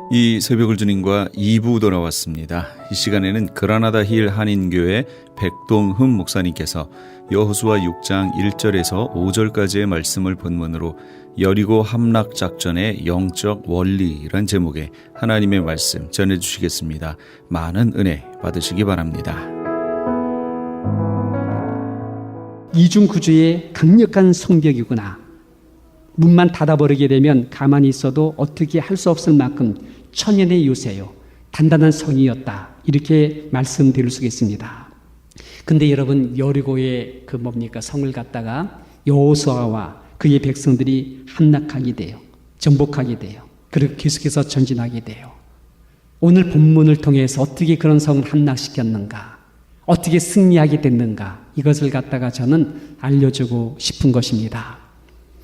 이 새벽을 주님과 2부 돌아왔습니다. 이 시간에는 그라나다 힐 한인교회 백동흠 목사님께서 여호수아 6장 1절에서 5절까지의 말씀을 본문으로 여리고 함락 작전의 영적 원리란 제목의 하나님의 말씀 전해주시겠습니다. 많은 은혜 받으시기 바랍니다. 이중구조의 강력한 성벽이구나. 문만 닫아버리게 되면 가만히 있어도 어떻게 할 수 없을 만큼 천연의 요새요, 단단한 성이었다, 이렇게 말씀드릴 수 있겠습니다. 근데 여러분, 여리고의 성을 갖다가 여호수아와 그의 백성들이 함락하게 돼요. 정복하게 돼요. 그리고 계속해서 전진하게 돼요. 오늘 본문을 통해서 어떻게 그런 성을 함락시켰는가, 어떻게 승리하게 됐는가, 이것을 갖다가 저는 알려주고 싶은 것입니다.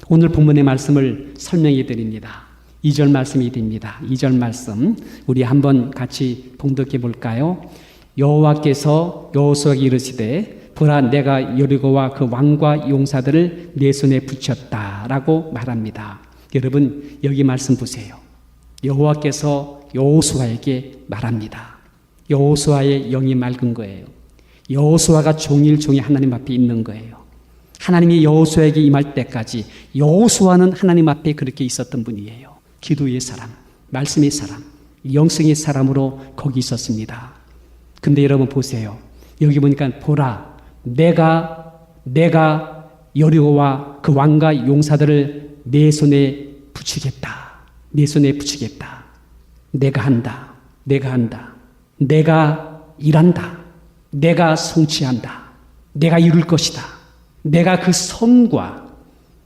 오늘 본문의 말씀을 설명해 드립니다. 2절 말씀이 됩니다. 2절 말씀 우리 한번 같이 봉독해 볼까요? 여호와께서 여호수아에게 이르시되 보라, 내가 여리고와 그 왕과 용사들을 내 손에 붙였다라고 말합니다. 여러분, 여기 말씀 보세요. 여호와께서 여호수아에게 말합니다. 여호수아의 영이 맑은 거예요. 여호수아가 종일 하나님 앞에 있는 거예요. 하나님이 여호수아에게 임할 때까지 여호수아는 하나님 앞에 그렇게 있었던 분이에요. 기도의 사람, 말씀의 사람, 영성의 사람으로 거기 있었습니다. 근데 여러분 보세요. 여기 보니까 보라, 내가 여리고와 그 왕과 용사들을 내 손에 붙이겠다. 내 손에 붙이겠다. 내가 한다. 내가 일한다. 내가 성취한다. 내가 이룰 것이다. 내가 그 성과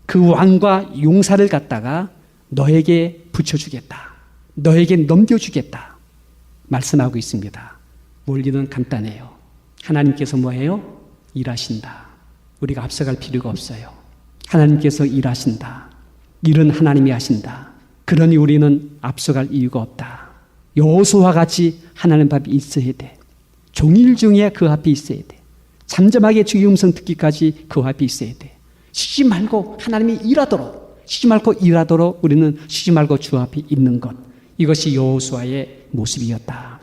그 왕과 용사를 갖다가 너에게 붙여주겠다. 너에게 넘겨주겠다. 말씀하고 있습니다. 원리는 간단해요. 하나님께서 뭐해요? 일하신다. 우리가 앞서갈 필요가 없어요. 하나님께서 일하신다. 일은 하나님이 하신다. 그러니 우리는 앞서갈 이유가 없다. 여호수아와 같이 하나님 앞에 있어야 돼. 종일 중에 그 앞에 있어야 돼. 잠잠하게 주의 음성 듣기까지 그 앞에 있어야 돼. 쉬지 말고 하나님이 쉬지 말고 우리는 쉬지 말고 주 앞에 있는 것. 이것이 여호수아의 모습이었다.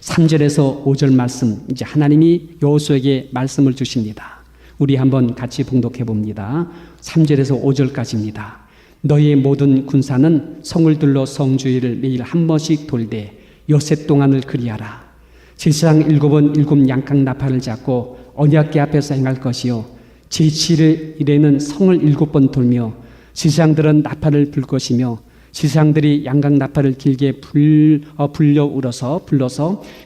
3절에서 5절 말씀, 이제 하나님이 여호수아에게 말씀을 주십니다. 우리 한번 같이 봉독해 봅니다. 3절에서 5절까지입니다. 너의 모든 군사는 성을 둘러 성주위를 매일 한 번씩 돌되 여세 동안을 그리하라. 제사장 7은 7 양각 나팔을 잡고 언약궤 앞에서 행할 것이요, 제7일에는 성을 7번 돌며 제사장들은 나팔을 불 것이며 제사장들이 양각 나팔을 길게 불러서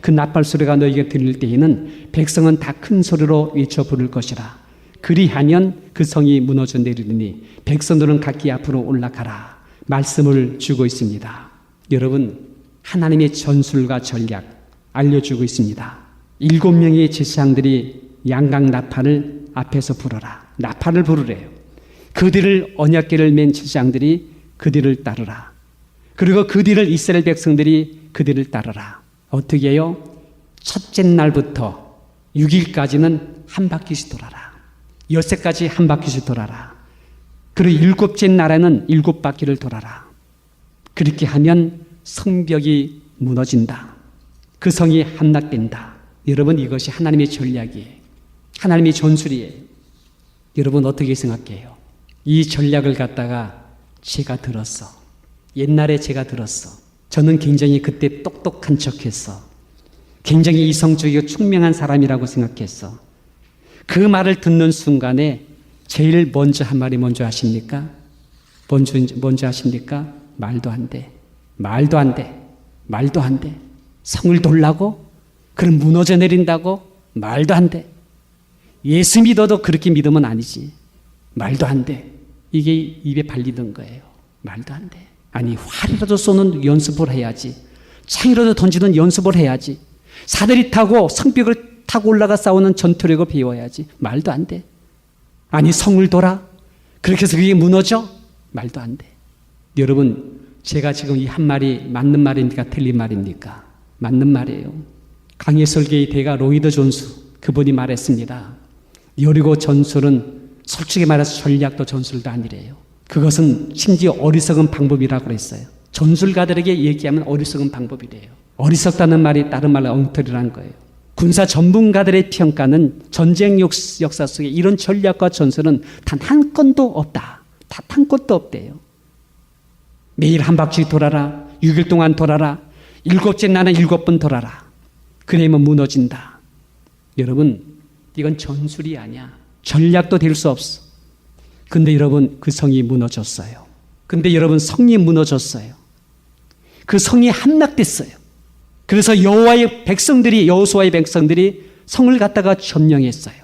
그 나팔 소리가 너에게 들릴 때에는 백성은 다 큰 소리로 외쳐 부를 것이라. 그리하면 그 성이 무너져 내리니 백성들은 각기 앞으로 올라가라. 말씀을 주고 있습니다. 여러분, 하나님의 전술과 전략 알려주고 있습니다. 7명의 제사장들이 양각 나팔을 앞에서 불어라. 나팔을 부르래요. 그들을 언약궤를 맨 제사장들이 그들을 따르라. 그리고 그 뒤를 이스라엘 백성들이 그들을 따르라. 어떻게 해요? 첫째 날부터 6일까지는 한 바퀴씩 돌아라. 엿새까지 한 바퀴씩 돌아라. 그리고 7째 날에는 7바퀴를 돌아라. 그렇게 하면 성벽이 무너진다. 그 성이 함락된다. 여러분, 이것이 하나님의 전략이에요. 하나님의 전술이에요. 여러분, 어떻게 생각해요? 이 전략을 갖다가 제가 들었어. 옛날에 제가 들었어. 저는 굉장히 그때 똑똑한 척했어. 굉장히 이성적이고 총명한 사람이라고 생각했어. 그 말을 듣는 순간에 제일 먼저 한 말이 뭔지 아십니까? 뭔지 아십니까? 말도 안 돼. 성을 돌라고? 그럼 무너져 내린다고? 말도 안 돼. 예수 믿어도 그렇게 믿으면 아니지. 말도 안 돼. 이게 입에 발리던 거예요. 말도 안 돼. 아니, 활이라도 쏘는 연습을 해야지. 창이라도 던지는 연습을 해야지. 사다리 타고 성벽을 타고 올라가 싸우는 전투력을 배워야지. 말도 안 돼. 아니, 성을 돌아? 그렇게 해서 그게 무너져? 말도 안 돼. 여러분, 제가 지금 이 한 말이 맞는 말입니까? 틀린 말입니까? 맞는 말이에요. 강해설계의 대가 로이드 존스, 그분이 말했습니다. 여리고 전술은 솔직히 말해서 전략도 전술도 아니래요. 그것은 심지어 어리석은 방법이라고 그랬어요. 전술가들에게 얘기하면 어리석은 방법이래요. 어리석다는 말이 다른 말로 엉터리라는 거예요. 군사 전문가들의 평가는 전쟁 역사 속에 이런 전략과 전술은 단 한 건도 없다. 단 한 건도 없대요. 매일 한 바퀴 돌아라. 6일 동안 돌아라. 7째 나는 7번 돌아라. 그러면 무너진다. 여러분, 이건 전술이 아니야. 전략도 될 수 없어. 근데 여러분, 그 성이 무너졌어요. 근데 여러분, 성이 무너졌어요. 그 성이 함락됐어요. 그래서 여호수아의 백성들이 성을 갖다가 점령했어요.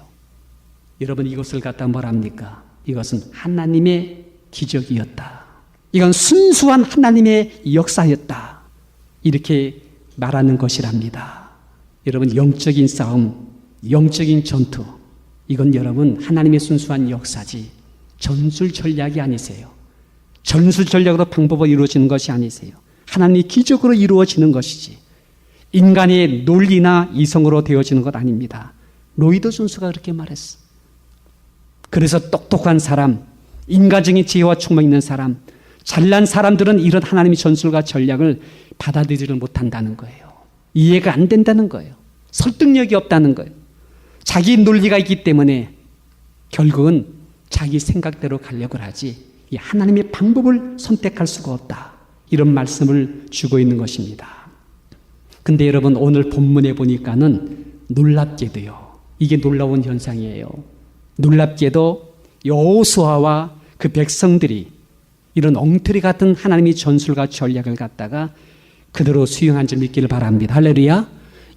여러분, 이것을 갖다 뭐랍니까? 이것은 하나님의 기적이었다. 이건 순수한 하나님의 역사였다. 이렇게 말하는 것이랍니다. 여러분, 영적인 싸움, 영적인 전투, 이건 여러분 하나님의 순수한 역사지 전술 전략이 아니세요. 전술 전략으로 방법으로 이루어지는 것이 아니세요. 하나님의 기적으로 이루어지는 것이지 인간의 논리나 이성으로 되어지는 것 아닙니다. 로이드 존스가 그렇게 말했어. 그래서 똑똑한 사람, 인간적인 지혜와 총명 있는 사람, 잘난 사람들은 이런 하나님의 전술과 전략을 받아들이지를 못한다는 거예요. 이해가 안 된다는 거예요. 설득력이 없다는 거예요. 자기 논리가 있기 때문에 결국은 자기 생각대로 가려고 하지 이 하나님의 방법을 선택할 수가 없다. 이런 말씀을 주고 있는 것입니다. 근데 여러분 오늘 본문에 보니까는 놀랍게도요. 이게 놀라운 현상이에요. 놀랍게도 여호수아와 그 백성들이 이런 엉터리 같은 하나님의 전술과 전략을 갖다가 그대로 수용한 줄 믿기를 바랍니다. 할렐루야.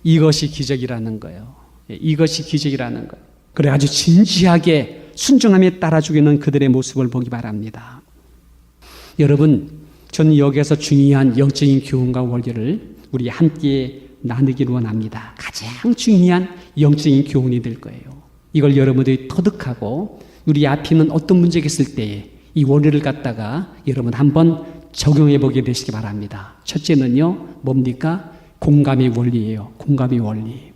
이것이 기적이라는 거예요. 이것이 기적이라는 거예요. 그래 아주 진지하게 순종함에 따라주고 있는 그들의 모습을 보기 바랍니다. 여러분, 저는 여기에서 중요한 영적인 교훈과 원리를 우리 함께 나누기를 원합니다. 가장 중요한 영적인 교훈이 될 거예요. 이걸 여러분들이 터득하고 우리 앞에 있는 어떤 문제가 있을 때에 이 원리를 갖다가 여러분 한번 적용해 보게 되시기 바랍니다. 첫째는요, 뭡니까? 공감의 원리예요. 공감의 원리.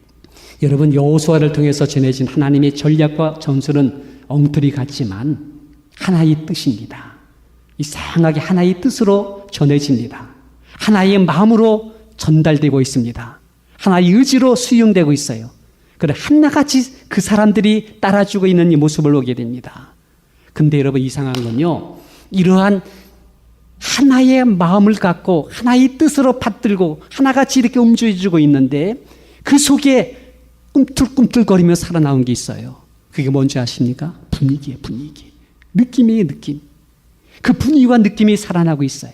여러분, 여호수아를 통해서 전해진 하나님의 전략과 전술은 엉터리 같지만 하나의 뜻입니다. 이상하게 하나의 뜻으로 전해집니다. 하나의 마음으로 전달되고 있습니다. 하나의 의지로 수용되고 있어요. 그래 하나같이 그 사람들이 따라주고 있는 이 모습을 보게 됩니다. 근데 여러분 이상한 건요, 이러한 하나의 마음을 갖고 하나의 뜻으로 받들고 하나같이 이렇게 움직여주고 있는데 그 속에 꿈틀꿈틀거리며 살아나온 게 있어요. 그게 뭔지 아십니까? 분위기예요. 분위기. 느낌이에요. 느낌. 그 분위기와 느낌이 살아나고 있어요.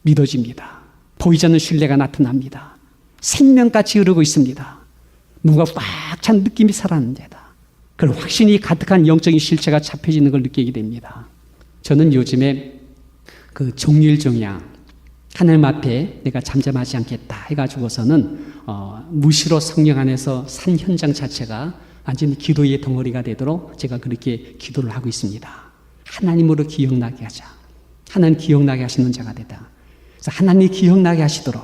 믿어집니다. 보이지 않는 신뢰가 나타납니다. 생명같이 흐르고 있습니다. 뭔가 꽉 찬 느낌이 살아납니다. 그리고 확신이 가득한 영적인 실체가 잡혀지는 걸 느끼게 됩니다. 저는 요즘에 그 종일종양 하나님 앞에 내가 잠잠하지 않겠다 해가지고서는 무시로 성령 안에서 산 현장 자체가 완전히 기도의 덩어리가 되도록 제가 그렇게 기도를 하고 있습니다. 하나님으로 기억나게 하자. 하나님 기억나게 하시는 자가 되다. 그래서 하나님이 기억나게 하시도록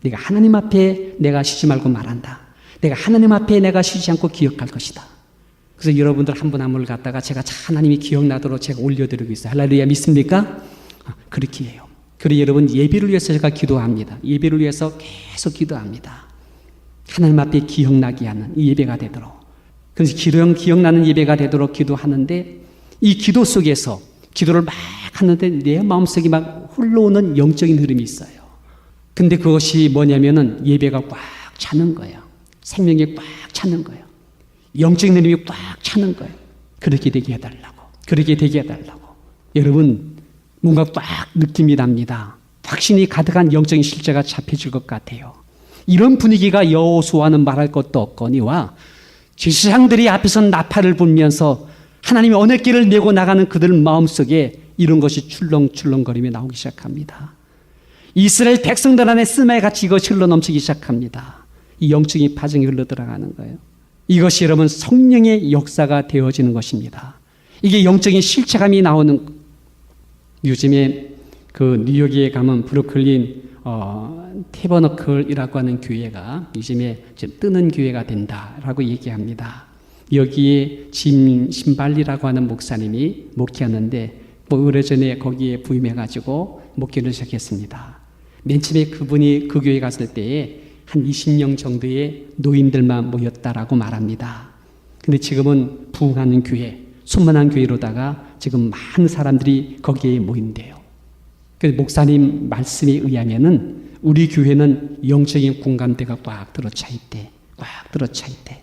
내가 하나님 앞에 내가 쉬지 말고 말한다. 내가 하나님 앞에 내가 쉬지 않고 기억할 것이다. 그래서 여러분들 한 분 한 분을 갖다가 제가 하나님이 기억나도록 제가 올려드리고 있어요. 할렐루야 믿습니까? 그렇게 해요. 그리고 여러분 예배를 위해서 제가 기도합니다. 예배를 위해서 계속 기도합니다. 하나님 앞에 기억나게 하는 이 예배가 되도록. 그래서 기억나는 예배가 되도록 기도하는데 이 기도 속에서 기도를 막 하는데 내 마음속에 막 흘러오는 영적인 흐름이 있어요. 근데 그것이 뭐냐면은 예배가 꽉 차는 거예요. 생명이 꽉 차는 거예요. 영적인 흐름이 꽉 차는 거예요. 그렇게 되게 해달라고. 그렇게 되게 해달라고. 여러분 뭔가 꽉 느낌이 납니다. 확신이 가득한 영적인 실제가 잡혀질 것 같아요. 이런 분위기가 여호수아는 말할 것도 없거니와 제사장들이 앞에서 나팔을 불면서 하나님의 언약궤를 메고 나가는 그들 마음속에 이런 것이 출렁출렁거리며 나오기 시작합니다. 이스라엘 백성들 안에 스마에 같이 이것이 흘러넘치기 시작합니다. 이 영적인 파장이 흘러들어가는 거예요. 이것이 여러분 성령의 역사가 되어지는 것입니다. 이게 영적인 실체감이 나오는 요즘에 그 뉴욕에 가면 브루클린 태버너클이라고 하는 교회가 요즘에 뜨는 교회가 된다라고 얘기합니다. 여기에 짐 신발리라고 하는 목사님이 목회하는데 뭐 오래전에 거기에 부임해가지고 목회를 시작했습니다. 맨 처음에 그분이 그 교회 갔을 때에 한 20명 정도의 노인들만 모였다라고 말합니다. 근데 지금은 부흥하는 교회, 순만한 교회로다가 지금 많은 사람들이 거기에 모인대요. 그래서 목사님 말씀에 의하면은 우리 교회는 영적인 공감대가 꽉 들어차 있대. 꽉 들어차 있대.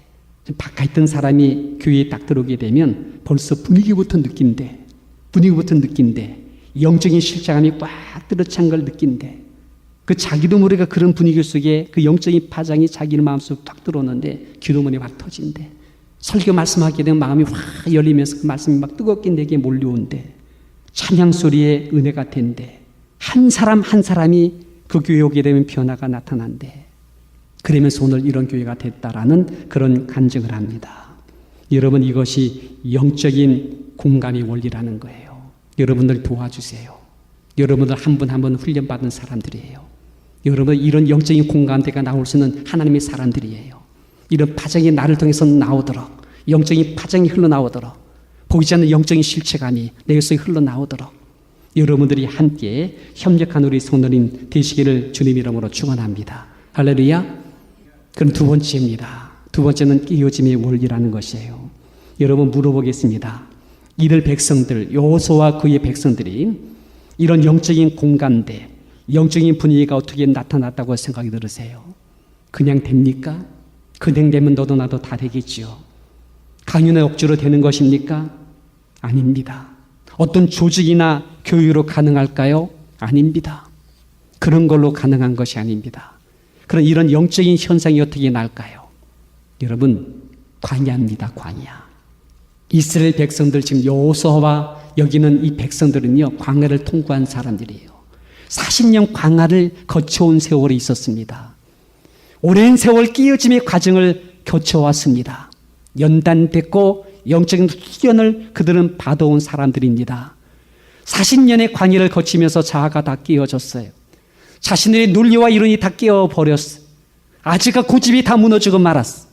바깥에 있던 사람이 교회에 딱 들어오게 되면 벌써 분위기부터 느낀대. 분위기부터 느낀대. 영적인 실장함이 꽉 들어찬 걸 느낀대. 그 자기도 모르게 그런 분위기 속에 그 영적인 파장이 자기 마음속에 딱 들어오는데 기도문이 확 터진대. 설교 말씀하게 되면 마음이 확 열리면서 그 말씀이 막 뜨겁게 내게 몰려온대. 찬양 소리에 은혜가 된대. 한 사람 한 사람이 그 교회에 오게 되면 변화가 나타난대. 그러면서 오늘 이런 교회가 됐다라는 그런 간증을 합니다. 여러분, 이것이 영적인 공감의 원리라는 거예요. 여러분들 도와주세요. 여러분들 한 분 한 분 훈련받은 사람들이에요. 여러분, 이런 영적인 공감대가 나올 수 있는 하나님의 사람들이에요. 이런 파장이 나를 통해서 나오도록, 영적인 파장이 흘러나오도록, 보이지 않는 영적인 실체감이 내 속에 흘러나오도록 여러분들이 함께 협력한 우리 성도님 되시기를 주님 이름으로 축원합니다. 할렐루야. 그럼 두 번째입니다. 두 번째는 깨어짐의 원리라는 것이에요. 여러분, 물어보겠습니다. 이들 백성들, 여호수아와 그의 백성들이 이런 영적인 공감대, 영적인 분위기가 어떻게 나타났다고 생각이 들으세요? 그냥 됩니까? 그냥 되면 너도 나도 다 되겠지요. 강연의 억지로 되는 것입니까? 아닙니다. 어떤 조직이나 교육으로 가능할까요? 아닙니다. 그런 걸로 가능한 것이 아닙니다. 그런 이런 영적인 현상이 어떻게 날까요? 여러분, 광야입니다. 광야. 이스라엘 백성들, 지금 여호수아와 여기는 이 백성들은요, 광야를 통과한 사람들이에요. 40년 광야를 거쳐온 세월이 있었습니다. 오랜 세월 깨어짐의 과정을 거쳐왔습니다. 연단됐고 영적인 훈련을 그들은 받아온 사람들입니다. 40년의 광야를 거치면서 자아가 다 깨어졌어요. 자신들의 논리와 이론이 다 깨어버렸어. 아직은 고집이 다 무너지고 말았어.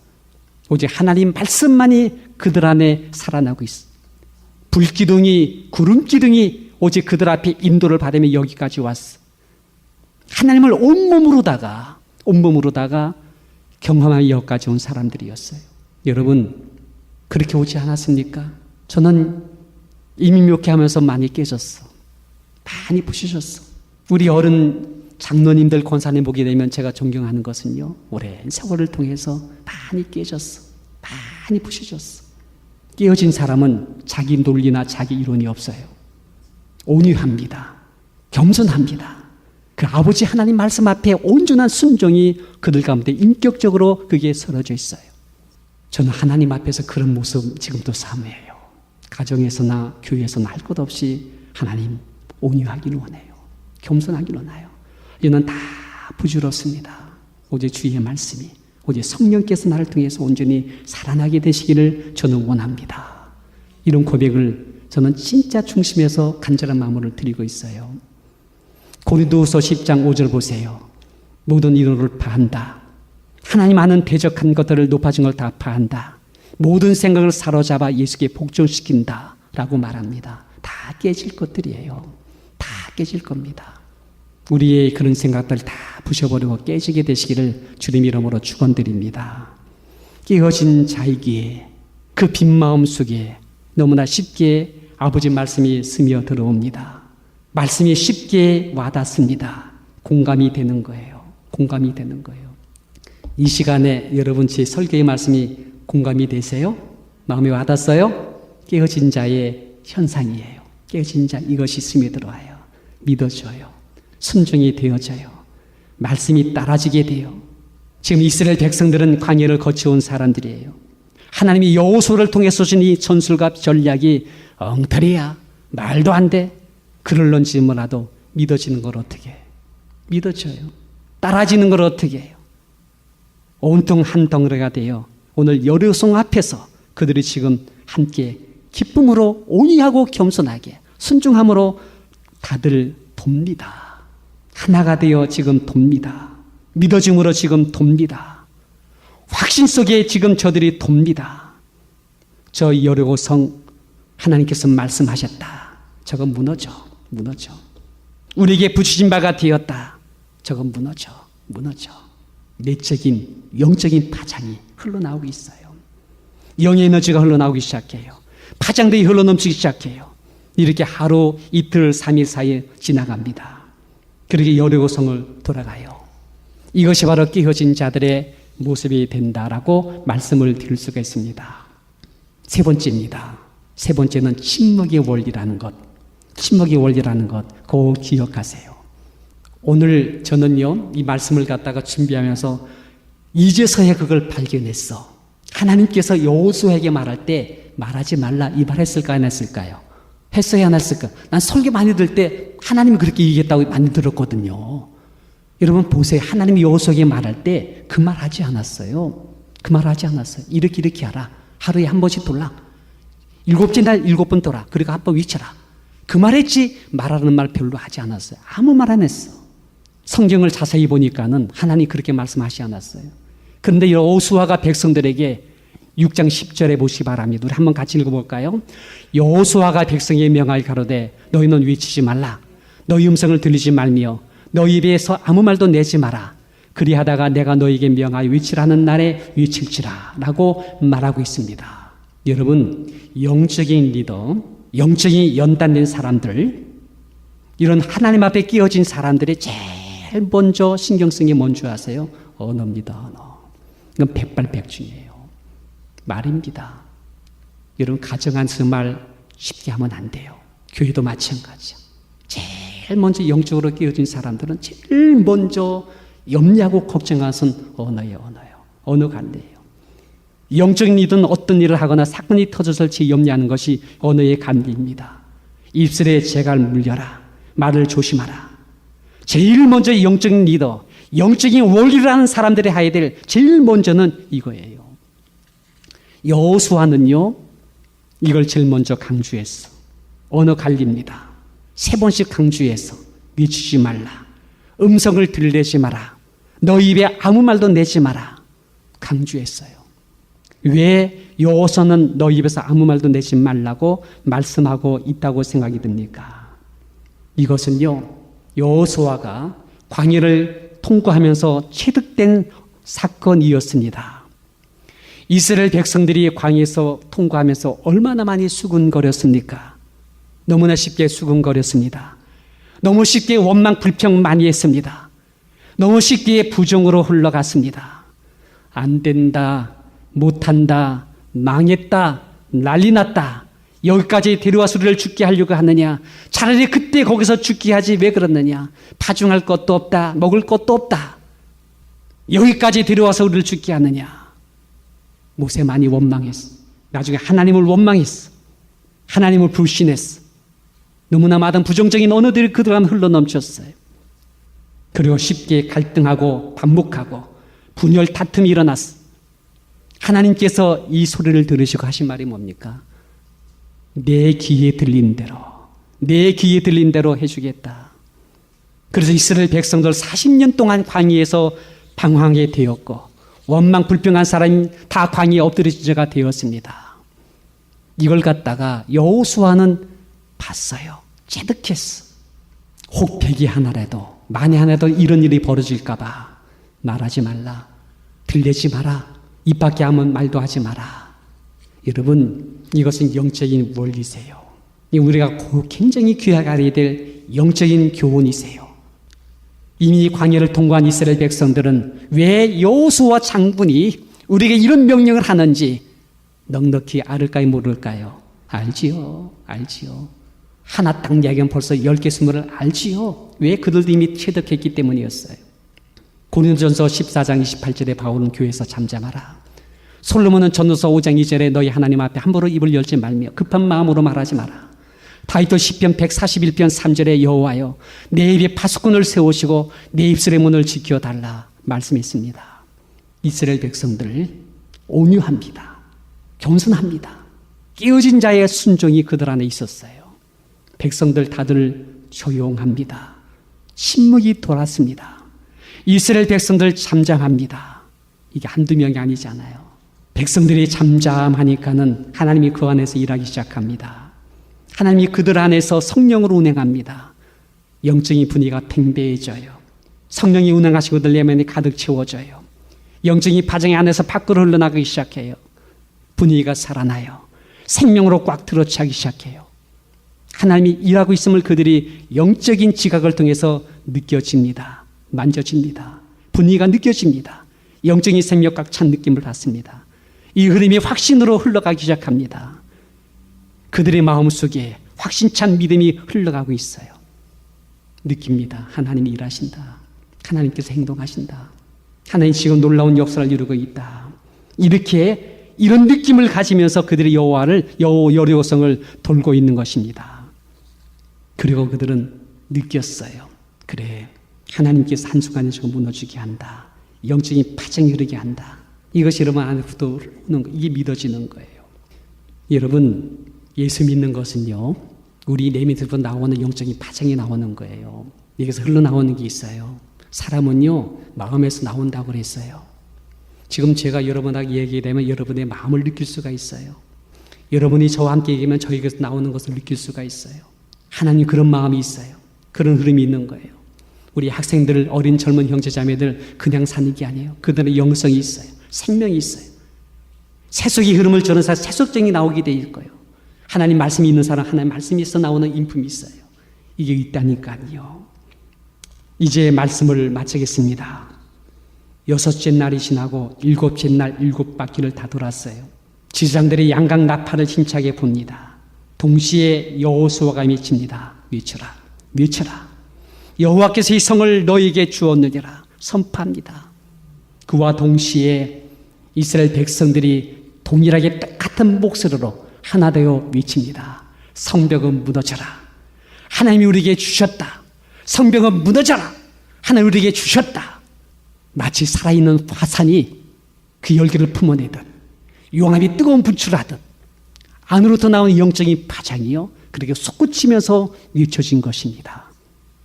오직 하나님 말씀만이 그들 안에 살아나고 있어. 불기둥이, 구름기둥이 오직 그들 앞에 인도를 받으며 여기까지 왔어. 하나님을 온몸으로다가 경험하며 여기까지 온 사람들이었어요. 여러분, 그렇게 오지 않았습니까? 저는 이민묘회 하면서 많이 깨졌어. 많이 부시셨어. 우리 어른 장로님들, 권사님 보게 되면 제가 존경하는 것은요, 오랜 세월을 통해서 많이 깨졌어. 많이 부셔졌어. 깨어진 사람은 자기 논리나 자기 이론이 없어요. 온유합니다. 겸손합니다. 그 아버지 하나님 말씀 앞에 온전한 순종이 그들 가운데 인격적으로 그게 서려져 있어요. 저는 하나님 앞에서 그런 모습 지금도 사모해요. 가정에서나 교회에서나 할 것 없이 하나님 온유하기를 원해요. 겸손하기를 원해요. 이는 다 부질없습니다. 오직 주의 말씀이, 오직 성령께서 나를 통해서 온전히 살아나게 되시기를 저는 원합니다. 이런 고백을 저는 진짜 중심에서 간절한 마음으로 드리고 있어요. 고린도후서 10장 5절 보세요. 모든 이론을 파한다. 하나님 아는 대적한 것들을 높아진 걸 다 파한다. 모든 생각을 사로잡아 예수께 복종시킨다 라고 말합니다. 다 깨질 것들이에요. 다 깨질 겁니다. 우리의 그런 생각들 다 부셔버리고 깨지게 되시기를 주님 이름으로 축원드립니다. 깨어진 자이기에 그 빈 마음 속에 너무나 쉽게 아버지 말씀이 스며 들어옵니다. 말씀이 쉽게 와닿습니다. 공감이 되는 거예요. 공감이 되는 거예요. 이 시간에 여러분 제 설교의 말씀이 공감이 되세요? 마음에 와닿았어요? 깨어진 자의 현상이에요. 깨어진 자, 이것이 스며 들어와요. 믿어져요. 순종이 되어져요. 말씀이 따라지게 돼요. 지금 이스라엘 백성들은 광야를 거쳐온 사람들이에요. 하나님이 여호수아를 통해서 주신 이 전술과 전략이 엉터리야. 말도 안 돼. 그럴런지 몰라도 믿어지는 걸 어떻게 해요? 믿어져요. 따라지는 걸 어떻게 해요? 온통 한 덩어리가 되어 오늘 여리고성 앞에서 그들이 지금 함께 기쁨으로 온유하고 겸손하게 순종함으로 다들 돕니다. 하나가 되어 지금 돕니다. 믿어짐으로 지금 돕니다. 확신 속에 지금 저들이 돕니다. 저 여리고성 하나님께서 말씀하셨다. 저거 무너져. 우리에게 부추진 바가 되었다. 저건 무너져. 내적인 영적인 파장이 흘러나오고 있어요. 영의 에너지가 흘러나오기 시작해요. 파장들이 흘러넘치기 시작해요. 이렇게 하루, 이틀, 3일 사이에 지나갑니다. 그렇게 여리고성을 돌아가요. 이것이 바로 깨어진 자들의 모습이 된다라고 말씀을 드릴 수가 있습니다. 세 번째입니다. 세 번째는 침묵의 원리라는 것. 침묵의 원리라는 것 꼭 기억하세요. 오늘 저는요, 이 말씀을 갖다가 준비하면서 이제서야 그걸 발견했어. 하나님께서 여호수아에게 말할 때 말하지 말라 이 말 했을까 안 했을까요? 했어야 안 했을까? 난 설교 많이 들을 때 하나님이 그렇게 얘기했다고 많이 들었거든요. 여러분 보세요. 하나님이 여호수아에게 말할 때 그 말 하지 않았어요. 그 말 하지 않았어요. 이렇게 하라. 하루에 한 번씩 돌라. 7째 날 7번 돌아. 그리고 한 번 외쳐라. 그 말 했지 말하는 말 별로 하지 않았어요. 아무 말 안 했어. 성경을 자세히 보니까는 하나님이 그렇게 말씀하지 않았어요. 그런데 여호수아가 백성들에게 6장 10절에 보시기 바랍니다. 우리 한번 같이 읽어볼까요? 여호수아가 백성에게 명하여 가로되 너희는 외치지 말라. 너희 음성을 들리지 말며 너희 입에서 아무 말도 내지 마라. 그리하다가 내가 너희에게 명하여 외치라는 날에 외칠지라 라고 말하고 있습니다. 여러분, 영적인 리더, 영적인 연단된 사람들, 이런 하나님 앞에 끼어진 사람들의 제일 먼저 신경 쓰는 게 뭔지 아세요? 언어입니다. 언어. 이건 백발백중이에요. 말입니다. 여러분, 가정 안에서 말 쉽게 하면 안 돼요. 교회도 마찬가지야. 제일 먼저 영적으로 끼어진 사람들은 제일 먼저 염려하고 걱정하는 것은 언어예요. 언어 관리예요. 영적인 일은 어떤 일을 하거나 사건이 터져서 염려하는 것이 언어의 관리입니다. 입술에 재갈 물려라. 말을 조심하라. 제일 먼저 영적인 리더, 영적인 원리를 하는 사람들이 해야 될 제일 먼저는 이거예요. 여호수아는요, 이걸 제일 먼저 강조했어. 언어 관리입니다. 3번씩 강조해서 외치지 말라. 음성을 들내지 마라. 너희 입에 아무 말도 내지 마라. 강조했어요. 왜 여호수아는 너희 입에서 아무 말도 내지 말라고 말씀하고 있다고 생각이 듭니까? 이것은요, 여호수아가 광야를 통과하면서 체득된 사건이었습니다. 이스라엘 백성들이 광야에서 통과하면서 얼마나 많이 수군거렸습니까? 너무나 쉽게 수군거렸습니다. 너무 쉽게 원망 불평 많이 했습니다. 너무 쉽게 부정으로 흘러갔습니다. 안 된다, 못한다, 망했다, 난리 났다. 여기까지 데려와서 우리를 죽게 하려고 하느냐. 차라리 그때 거기서 죽게 하지 왜 그러느냐. 파종할 것도 없다, 먹을 것도 없다. 여기까지 데려와서 우리를 죽게 하느냐. 모세 많이 원망했어. 나중에 하나님을 원망했어. 하나님을 불신했어. 너무나 많은 부정적인 언어들이 그들 안에 흘러넘쳤어요. 그리고 쉽게 갈등하고 반목하고 분열 다툼이 일어났어. 하나님께서 이 소리를 들으시고 하신 말이 뭡니까? 내 귀에 들린 대로 해주겠다. 그래서 이스라엘 백성들 40년 동안 광야에서 방황하게 되었고 원망 불평한 사람이 다 광야에 엎드려진 자가 되었습니다. 이걸 갖다가 여호수아는 봤어요. 체득했어. 혹백이 하나라도 만에 하나라도 이런 일이 벌어질까 봐 말하지 말라. 들리지 마라. 입 밖에 하면 말도 하지 마라. 여러분, 이것은 영적인 원리세요. 우리가 굉장히 귀하게 알아야 될 영적인 교훈이세요. 이미 광야를 통과한 이스라엘 백성들은 왜 여호수아 장군이 우리에게 이런 명령을 하는지 넉넉히 알을까요, 모를까요? 알지요. 하나 딱 이야기하면 벌써 10개, 20을 알지요. 왜? 그들도 이미 체득했기 때문이었어요. 고린도전서 14장 28절에 바울은 교회에서 잠잠하라. 솔로몬은 전도서 5장 2절에 너희 하나님 앞에 함부로 입을 열지 말며 급한 마음으로 말하지 마라. 다윗도 시편 141편 3절에 여호와여 내 입에 파수꾼을 세우시고 내 입술의 문을 지켜달라 말씀했습니다. 이스라엘 백성들 온유합니다. 겸손합니다. 깨어진 자의 순종이 그들 안에 있었어요. 백성들 다들 조용합니다. 침묵이 돌았습니다. 이스라엘 백성들 잠잠합니다. 이게 한두 명이 아니잖아요. 백성들이 잠잠하니까는 하나님이 그 안에서 일하기 시작합니다. 하나님이 그들 안에서 성령으로 운행합니다. 영적인 분위기가 팽배해져요. 성령이 운행하시고 내 내면이 가득 채워져요. 영적인 파장이 안에서 밖으로 흘러나가기 시작해요. 분위기가 살아나요. 생명으로 꽉 들어차기 시작해요. 하나님이 일하고 있음을 그들이 영적인 지각을 통해서 느껴집니다. 만져집니다. 분위기가 느껴집니다. 영적인 생명 꽉 찬 느낌을 받습니다. 이 흐름이 확신으로 흘러가기 시작합니다. 그들의 마음속에 확신찬 믿음이 흘러가고 있어요. 느낍니다. 하나님이 일하신다. 하나님께서 행동하신다. 하나님 지금 놀라운 역사를 이루고 있다. 이렇게 이런 느낌을 가지면서 그들이 여리고성을 돌고 있는 것입니다. 그리고 그들은 느꼈어요. 그래, 하나님께서 한순간에 저거 무너지게 한다. 영적인 파장이 흐르게 한다. 이것이 여러분 안에 들어오는 거, 이게 믿어지는 거예요. 여러분, 예수 믿는 것은요, 우리 내면에서 나오는 영적인 파장이 나오는 거예요. 여기서 흘러나오는 게 있어요. 사람은요, 마음에서 나온다고 그랬어요. 지금 제가 여러분하고 얘기되면 여러분의 마음을 느낄 수가 있어요. 여러분이 저와 함께 얘기하면 저에게서 나오는 것을 느낄 수가 있어요. 하나님 그런 마음이 있어요. 그런 흐름이 있는 거예요. 우리 학생들, 어린 젊은 형제자매들 그냥 사는 게 아니에요. 그들의 영성이 있어요. 생명이 있어요. 세속의 흐름을 저는 사실 세속적이 나오게 될 거예요. 하나님 말씀이 있는 사람, 하나님 말씀이 있어 나오는 인품이 있어요. 이게 있다니까요. 이제 말씀을 마치겠습니다. 6째 날이 지나고 7째 날 7바퀴를 다 돌았어요. 지상들이 양각 나팔을 힘차게 봅니다. 동시에 여호수아가 외칩니다. 외쳐라, 외쳐라. 여호와께서 이 성을 너에게 주었느니라 선포합니다. 그와 동시에 이스라엘 백성들이 동일하게 똑같은 목소리로 하나 되어 외칩니다. 성벽은 무너져라. 하나님이 우리에게 주셨다. 성벽은 무너져라. 하나님 우리에게 주셨다. 마치 살아있는 화산이 그 열기를 품어내듯 용암이 뜨거운 분출하듯 안으로부터 나오는 영적인 파장이요, 그렇게 솟구치면서 외쳐진 것입니다.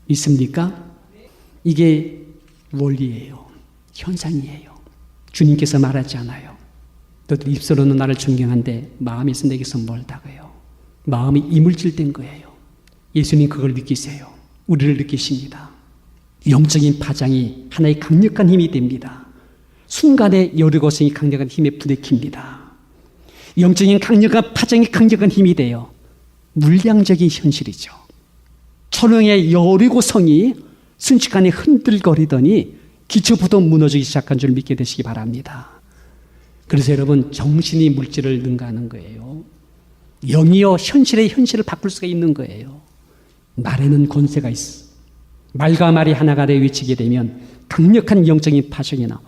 있습니까? 이게 원리예요. 현상이에요. 주님께서 말하지 않아요. 너들 입술로는 나를 존경한데 마음에서 내게서 멀다고요. 마음이 이물질된 거예요. 예수님 그걸 느끼세요. 우리를 느끼십니다. 영적인 파장이 하나의 강력한 힘이 됩니다. 순간에 여리고성이 강력한 힘에 부대낍니다. 영적인 강력한 파장이 강력한 힘이 돼요. 물량적인 현실이죠. 초령의 여리고성이 순식간에 흔들거리더니 기초부터 무너지기 시작한 줄 믿게 되시기 바랍니다. 그래서 여러분, 정신이 물질을 능가하는 거예요. 영이요, 현실의 현실을 바꿀 수가 있는 거예요. 말에는 권세가 있어. 말과 말이 하나가 되어 외치게 되면 강력한 영적인 파장이 나와.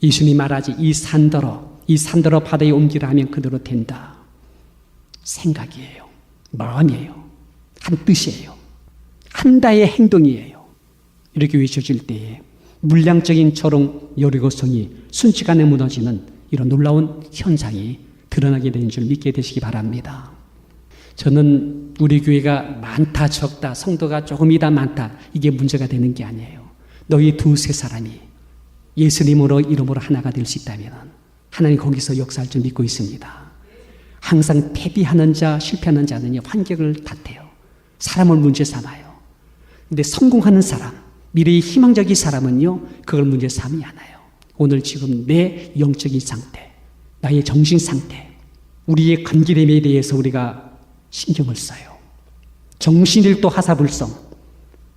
예수님이 말하지, 이 산더러 바다에 옮기라 하면 그대로 된다. 생각이에요. 마음이에요. 한 뜻이에요. 한다의 행동이에요. 이렇게 외쳐질 때에 물량적인 초롱 여리고성이 순식간에 무너지는 이런 놀라운 현상이 드러나게 되는 줄 믿게 되시기 바랍니다. 저는 우리 교회가 많다 적다, 성도가 조금이다 많다, 이게 문제가 되는 게 아니에요. 너희 두세 사람이 예수님으로 이름으로 하나가 될 수 있다면 하나님 거기서 역사할 줄 믿고 있습니다. 항상 패배하는 자, 실패하는 자는 환경을 탓해요. 사람을 문제 삼아요. 근데 성공하는 사람, 미래의 희망적인 사람은요, 그걸 문제 삼지 않아요. 오늘 지금 내 영적인 상태, 나의 정신 상태, 우리의 관계됨에 대해서 우리가 신경을 써요. 정신일도 하사불성,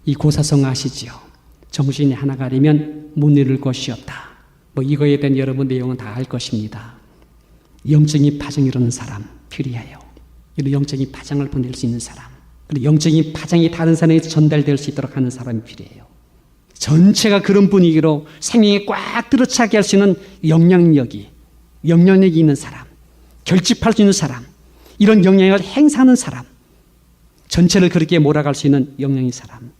이 고사성 아시지요? 정신이 하나가 되면 못 이룰 것이 없다. 이거에 대한 여러분 내용은 다 알 것입니다. 영적인 파장이 일어나는 사람 필요해요. 이런 영적인 파장을 보낼 수 있는 사람, 그리고 영적인 파장이 다른 사람에게 전달될 수 있도록 하는 사람이 필요해요. 전체가 그런 분위기로 생명이 꽉 들어차게 할 수 있는 영향력이 있는 사람, 결집할 수 있는 사람, 이런 영향력을 행사하는 사람, 전체를 그렇게 몰아갈 수 있는 영향의 사람,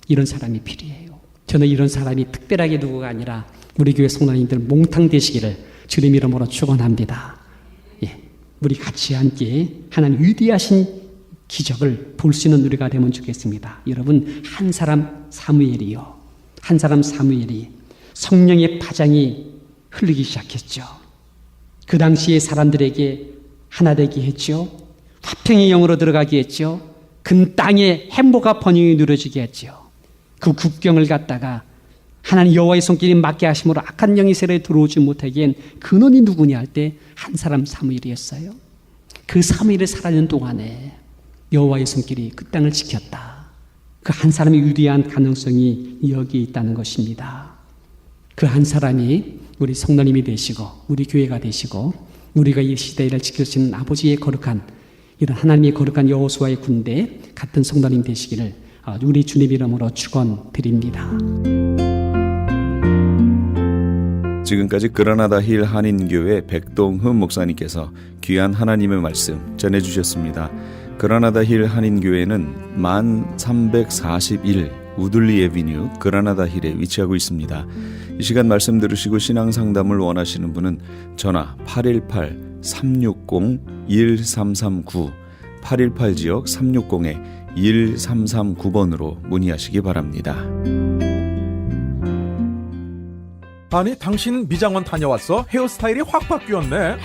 이런 사람이 필요해요. 저는 이런 사람이 특별하게 누구가 아니라 우리 교회 성도님들 몽탕 되시기를 주님 이름으로 축원합니다. 예, 우리 같이 함께 하나님 위대하신 기적을 볼 수 있는 우리가 되면 좋겠습니다. 여러분, 한 사람 사무엘이 성령의 파장이 흐르기 시작했죠. 그 당시에 사람들에게 하나 되게 했죠. 화평의 영으로 들어가게 했죠. 근 땅에 행복과 번영이 누려지게 했죠. 그 국경을 갖다가 하나님 여호와의 손길이 맞게 하심으로 악한 영이 세례에 들어오지 못하게 한 근원이 누구냐 할 때 한 사람 사무엘이었어요. 그 사무엘을 살아있는 동안에 여호와의 손길이 그 땅을 지켰다. 그 한 사람의 위대한 가능성이 여기에 있다는 것입니다. 그 한 사람이 우리 성도님이 되시고 우리 교회가 되시고 우리가 이 시대를 지켜주시는 아버지의 거룩한 이런 하나님의 거룩한 여호수아의 군대 같은 성도님 되시기를 우리 주님 이름으로 축원드립니다. 지금까지 그라나다 힐 한인교회 백동흠 목사님께서 귀한 하나님의 말씀 전해주셨습니다. 그라나다 힐 한인교회는 1341 우들리 에비뉴 그라나다 힐에 위치하고 있습니다. 이 시간 말씀 들으시고 신앙 상담을 원하시는 분은 전화 818-360-1339 818지역 360-1339번으로 문의하시기 바랍니다. 아니 당신 미장원 다녀왔어? 헤어스타일이 확 바뀌었네.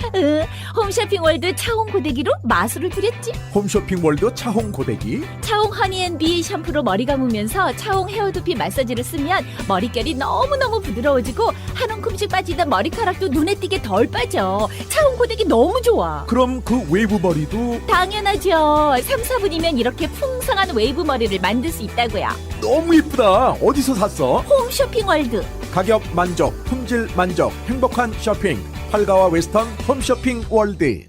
홈쇼핑월드 차홍 고데기로 마술을 부렸지. 홈쇼핑월드 차홍 고데기. 차홍 허니앤비 샴푸로 머리 감으면서 차홍 헤어두피 마사지를 쓰면 머릿결이 너무너무 부드러워지고 한 움큼씩 빠지던 머리카락도 눈에 띄게 덜 빠져. 차홍 고데기 너무 좋아. 그럼 그 웨이브 머리도 당연하죠. 3, 4분이면 이렇게 풍성한 웨이브 머리를 만들 수 있다고요. 너무 이쁘다. 어디서 샀어? 홈쇼핑월드. 가격 만족, 품질 만족, 행복한 쇼핑. 활가와 웨스턴 홈쇼핑 월드.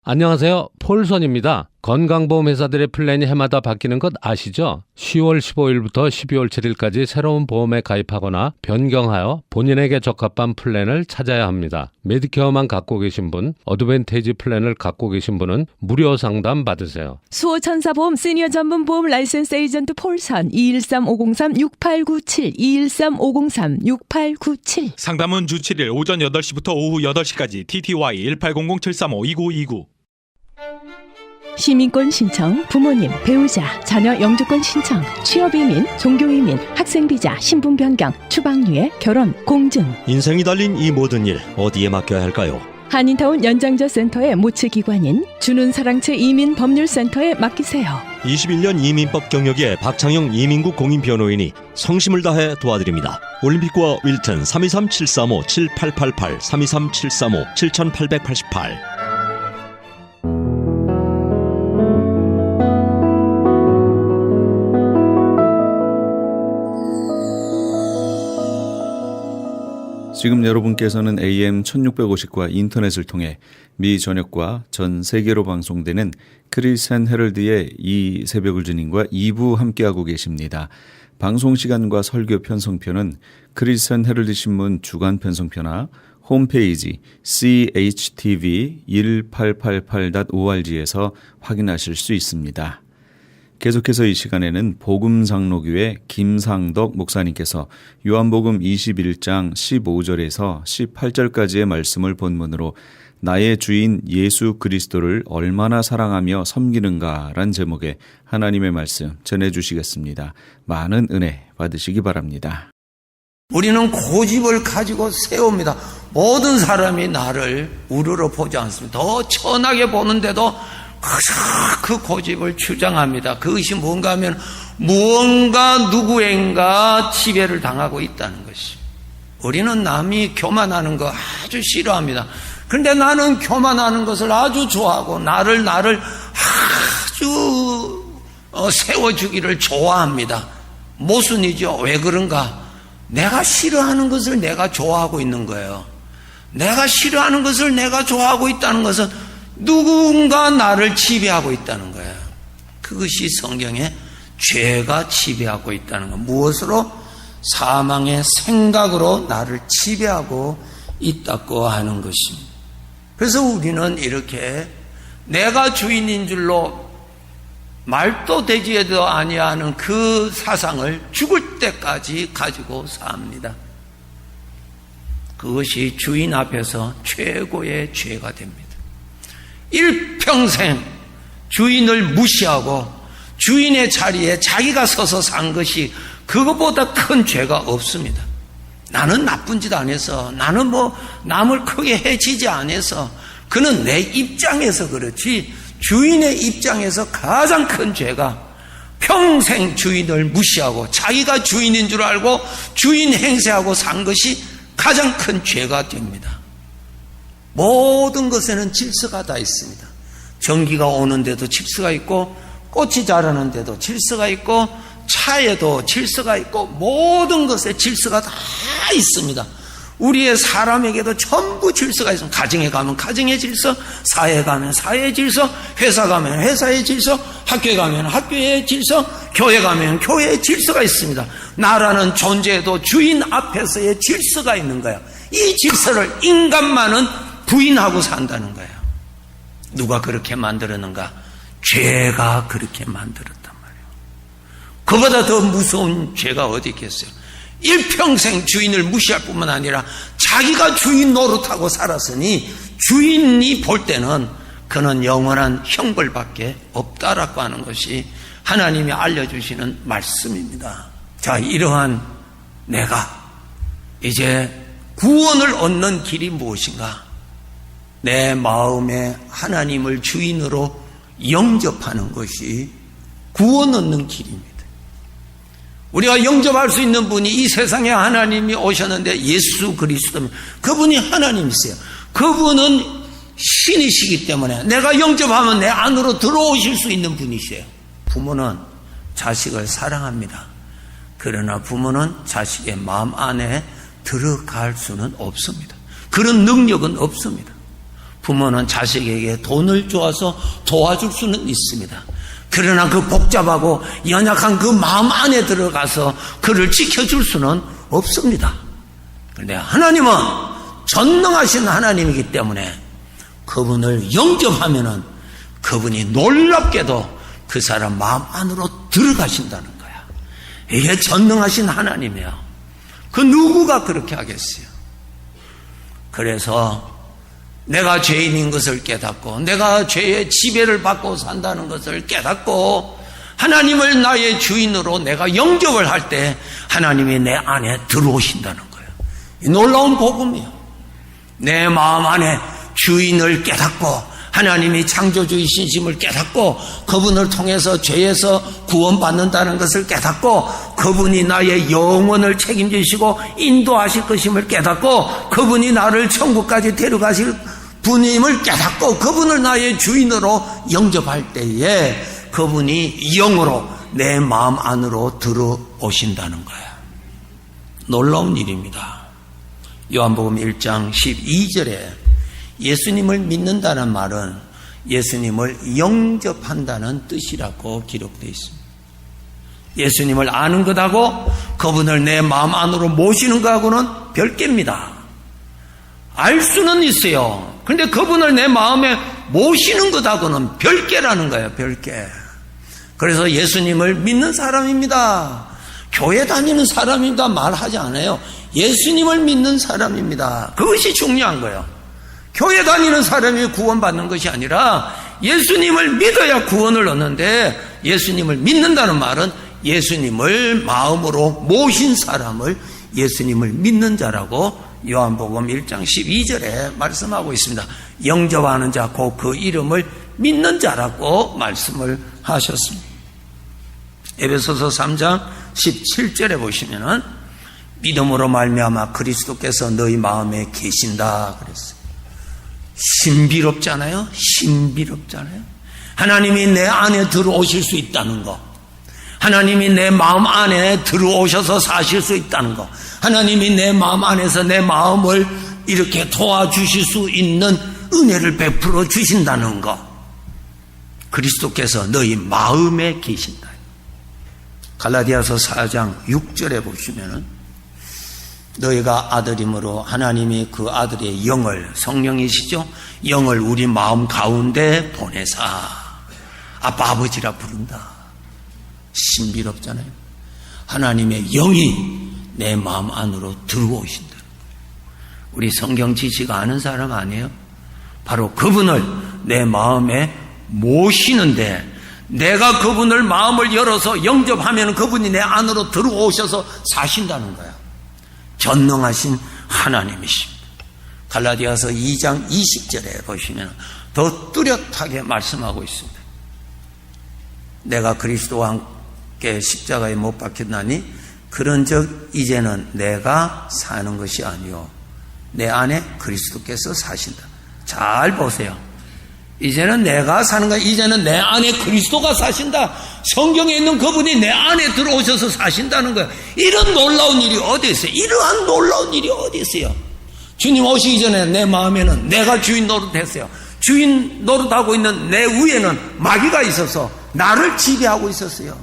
안녕하세요. 폴선입니다. 건강보험 회사들의 플랜이 해마다 바뀌는 것 아시죠? 10월 15일부터 12월 7일까지 새로운 보험에 가입하거나 변경하여 본인에게 적합한 플랜을 찾아야 합니다. 메디케어만 갖고 계신 분, 어드밴테이지 플랜을 갖고 계신 분은 무료 상담 받으세요. 수호천사보험 시니어 전문 보험 라이센스 에이전트 폴선 213-503-6897 213-503-6897 상담은 주 7일 오전 8시부터 오후 8시까지 TTY 1800-735-2929 시민권 신청, 부모님, 배우자, 자녀 영주권 신청, 취업이민, 종교이민, 학생비자, 신분 변경, 추방유예, 결혼, 공증. 인생이 달린 이 모든 일 어디에 맡겨야 할까요? 한인타운 연장자 센터의 모츠기관인 주눈사랑채 이민법률센터에 맡기세요. 21년 이민법 경력의 박창영 이민국 공인변호인이 성심을 다해 도와드립니다. 올림픽과 윌튼 323-735-7888 323-735-7888. 지금 여러분께서는 AM 1650과 인터넷을 통해 미 전역과 전 세계로 방송되는 크리스천 헤럴드의 이 새벽을 주님과 2부 함께하고 계십니다. 방송 시간과 설교 편성표는 크리스천 헤럴드 신문 주간 편성표나 홈페이지 chtv1888.org에서 확인하실 수 있습니다. 계속해서 이 시간에는 복음장로교회 김상덕 목사님께서 요한복음 21장 15절에서 18절까지의 말씀을 본문으로 나의 주인 예수 그리스도를 얼마나 사랑하며 섬기는가란 제목의 하나님의 말씀 전해주시겠습니다. 많은 은혜 받으시기 바랍니다. 우리는 고집을 가지고 세웁니다. 모든 사람이 나를 우러러 보지 않습니다. 더 천하게 보는데도 그 고집을 주장합니다. 그것이 뭔가 하면 무언가 누구인가 지배를 당하고 있다는 것이. 우리는 남이 교만하는 거 아주 싫어합니다. 그런데 나는 교만하는 것을 아주 좋아하고 나를 아주 세워주기를 좋아합니다. 모순이죠. 왜 그런가? 내가 싫어하는 것을 내가 좋아하고 있는 거예요. 내가 싫어하는 것을 내가 좋아하고 있다는 것은 누군가 나를 지배하고 있다는 거예요. 그것이 성경에 죄가 지배하고 있다는 거. 무엇으로? 사망의 생각으로 나를 지배하고 있다고 하는 것입니다. 그래서 우리는 이렇게 내가 주인인 줄로 말도 되지도 아니하는 그 사상을 죽을 때까지 가지고 삽니다. 그것이 주인 앞에서 최고의 죄가 됩니다. 일평생 주인을 무시하고 주인의 자리에 자기가 서서 산 것이 그것보다 큰 죄가 없습니다. 나는 나쁜 짓 안 해서, 나는 남을 크게 해치지 않아서, 그는 내 입장에서 그렇지 주인의 입장에서 가장 큰 죄가 평생 주인을 무시하고 자기가 주인인 줄 알고 주인 행세하고 산 것이 가장 큰 죄가 됩니다. 모든 것에는 질서가 다 있습니다. 전기가 오는데도 질서가 있고, 꽃이 자라는데도 질서가 있고, 차에도 질서가 있고, 모든 것에 질서가 다 있습니다. 우리의 사람에게도 전부 질서가 있습니다. 가정에 가면 가정의 질서, 사회에 가면 사회의 질서, 회사 가면 회사의 질서, 학교에 가면 학교의 질서, 교회 가면 교회의 질서가 있습니다. 나라는 존재에도 주인 앞에서의 질서가 있는 거예요. 이 질서를 인간만은 부인하고 산다는 거예요. 누가 그렇게 만들었는가? 죄가 그렇게 만들었단 말이에요. 그보다 더 무서운 죄가 어디 있겠어요? 일평생 주인을 무시할 뿐만 아니라 자기가 주인 노릇하고 살았으니 주인이 볼 때는 그는 영원한 형벌밖에 없다라고 하는 것이 하나님이 알려주시는 말씀입니다. 자, 이러한 내가 이제 구원을 얻는 길이 무엇인가? 내 마음에 하나님을 주인으로 영접하는 것이 구원 얻는 길입니다. 우리가 영접할 수 있는 분이 이 세상에 하나님이 오셨는데 예수 그리스도입니다. 그분이 하나님이세요. 그분은 신이시기 때문에 내가 영접하면 내 안으로 들어오실 수 있는 분이세요. 부모는 자식을 사랑합니다. 그러나 부모는 자식의 마음 안에 들어갈 수는 없습니다. 그런 능력은 없습니다. 부모는 자식에게 돈을 주어서 도와줄 수는 있습니다. 그러나 그 복잡하고 연약한 그 마음 안에 들어가서 그를 지켜줄 수는 없습니다. 그런데 하나님은 전능하신 하나님이기 때문에 그분을 영접하면은 그분이 놀랍게도 그 사람 마음 안으로 들어가신다는 거야. 이게 전능하신 하나님이에요. 그 누구가 그렇게 하겠어요? 그래서 내가 죄인인 것을 깨닫고 내가 죄의 지배를 받고 산다는 것을 깨닫고 하나님을 나의 주인으로 내가 영접을 할 때 하나님이 내 안에 들어오신다는 거예요. 이 놀라운 복음이에요. 내 마음 안에 주인을 깨닫고 하나님이 창조주이신심을 깨닫고 그분을 통해서 죄에서 구원받는다는 것을 깨닫고 그분이 나의 영혼을 책임지시고 인도하실 것임을 깨닫고 그분이 나를 천국까지 데려가실 분임을 깨닫고 그분을 나의 주인으로 영접할 때에 그분이 영으로 내 마음 안으로 들어오신다는 거예요. 놀라운 일입니다. 요한복음 1장 12절에 예수님을 믿는다는 말은 예수님을 영접한다는 뜻이라고 기록되어 있습니다. 예수님을 아는 것하고 그분을 내 마음 안으로 모시는 것하고는 별개입니다. 알 수는 있어요. 그런데 그분을 내 마음에 모시는 것하고는 별개라는 거예요. 별개. 그래서 예수님을 믿는 사람입니다. 교회 다니는 사람입니다. 말하지 않아요. 예수님을 믿는 사람입니다. 그것이 중요한 거예요. 교회 다니는 사람이 구원받는 것이 아니라 예수님을 믿어야 구원을 얻는데 예수님을 믿는다는 말은 예수님을 마음으로 모신 사람을 예수님을 믿는 자라고 요한복음 1장 12절에 말씀하고 있습니다. 영접하는 자, 곧 그 이름을 믿는 자라고 말씀을 하셨습니다. 에베소서 3장 17절에 보시면은 믿음으로 말미암아 그리스도께서 너희 마음에 계신다 그랬어요. 신비롭잖아요. 신비롭잖아요. 하나님이 내 안에 들어오실 수 있다는 거, 하나님이 내 마음 안에 들어오셔서 사실 수 있다는 거, 하나님이 내 마음 안에서 내 마음을 이렇게 도와주실 수 있는 은혜를 베풀어 주신다는 거, 그리스도께서 너희 마음에 계신다. 갈라디아서 4장 6절에 보시면은 너희가 아들임으로 하나님이 그 아들의 영을, 성령이시죠? 영을 우리 마음 가운데 보내사 아빠 아버지라 부른다. 신비롭잖아요. 하나님의 영이 내 마음 안으로 들어오신다. 우리 성경 지식 아는 사람 아니에요? 바로 그분을 내 마음에 모시는데 내가 그분을 마음을 열어서 영접하면 그분이 내 안으로 들어오셔서 사신다는 거야. 전능하신 하나님이십니다. 갈라디아서 2장 20절에 보시면 더 뚜렷하게 말씀하고 있습니다. 내가 그리스도와 주께 십자가에 못 박혔나니 그런즉 이제는 내가 사는 것이 아니요 내 안에 그리스도께서 사신다. 잘 보세요. 이제는 내가 사는 거야. 이제는 내 안에 그리스도가 사신다. 성경에 있는 그분이 내 안에 들어오셔서 사신다는 거야. 이런 놀라운 일이 어디 있어요? 이러한 놀라운 일이 어디 있어요? 주님 오시기 전에 내 마음에는 내가 주인 노릇했어요. 주인 노릇하고 있는 내 위에는 마귀가 있어서 나를 지배하고 있었어요.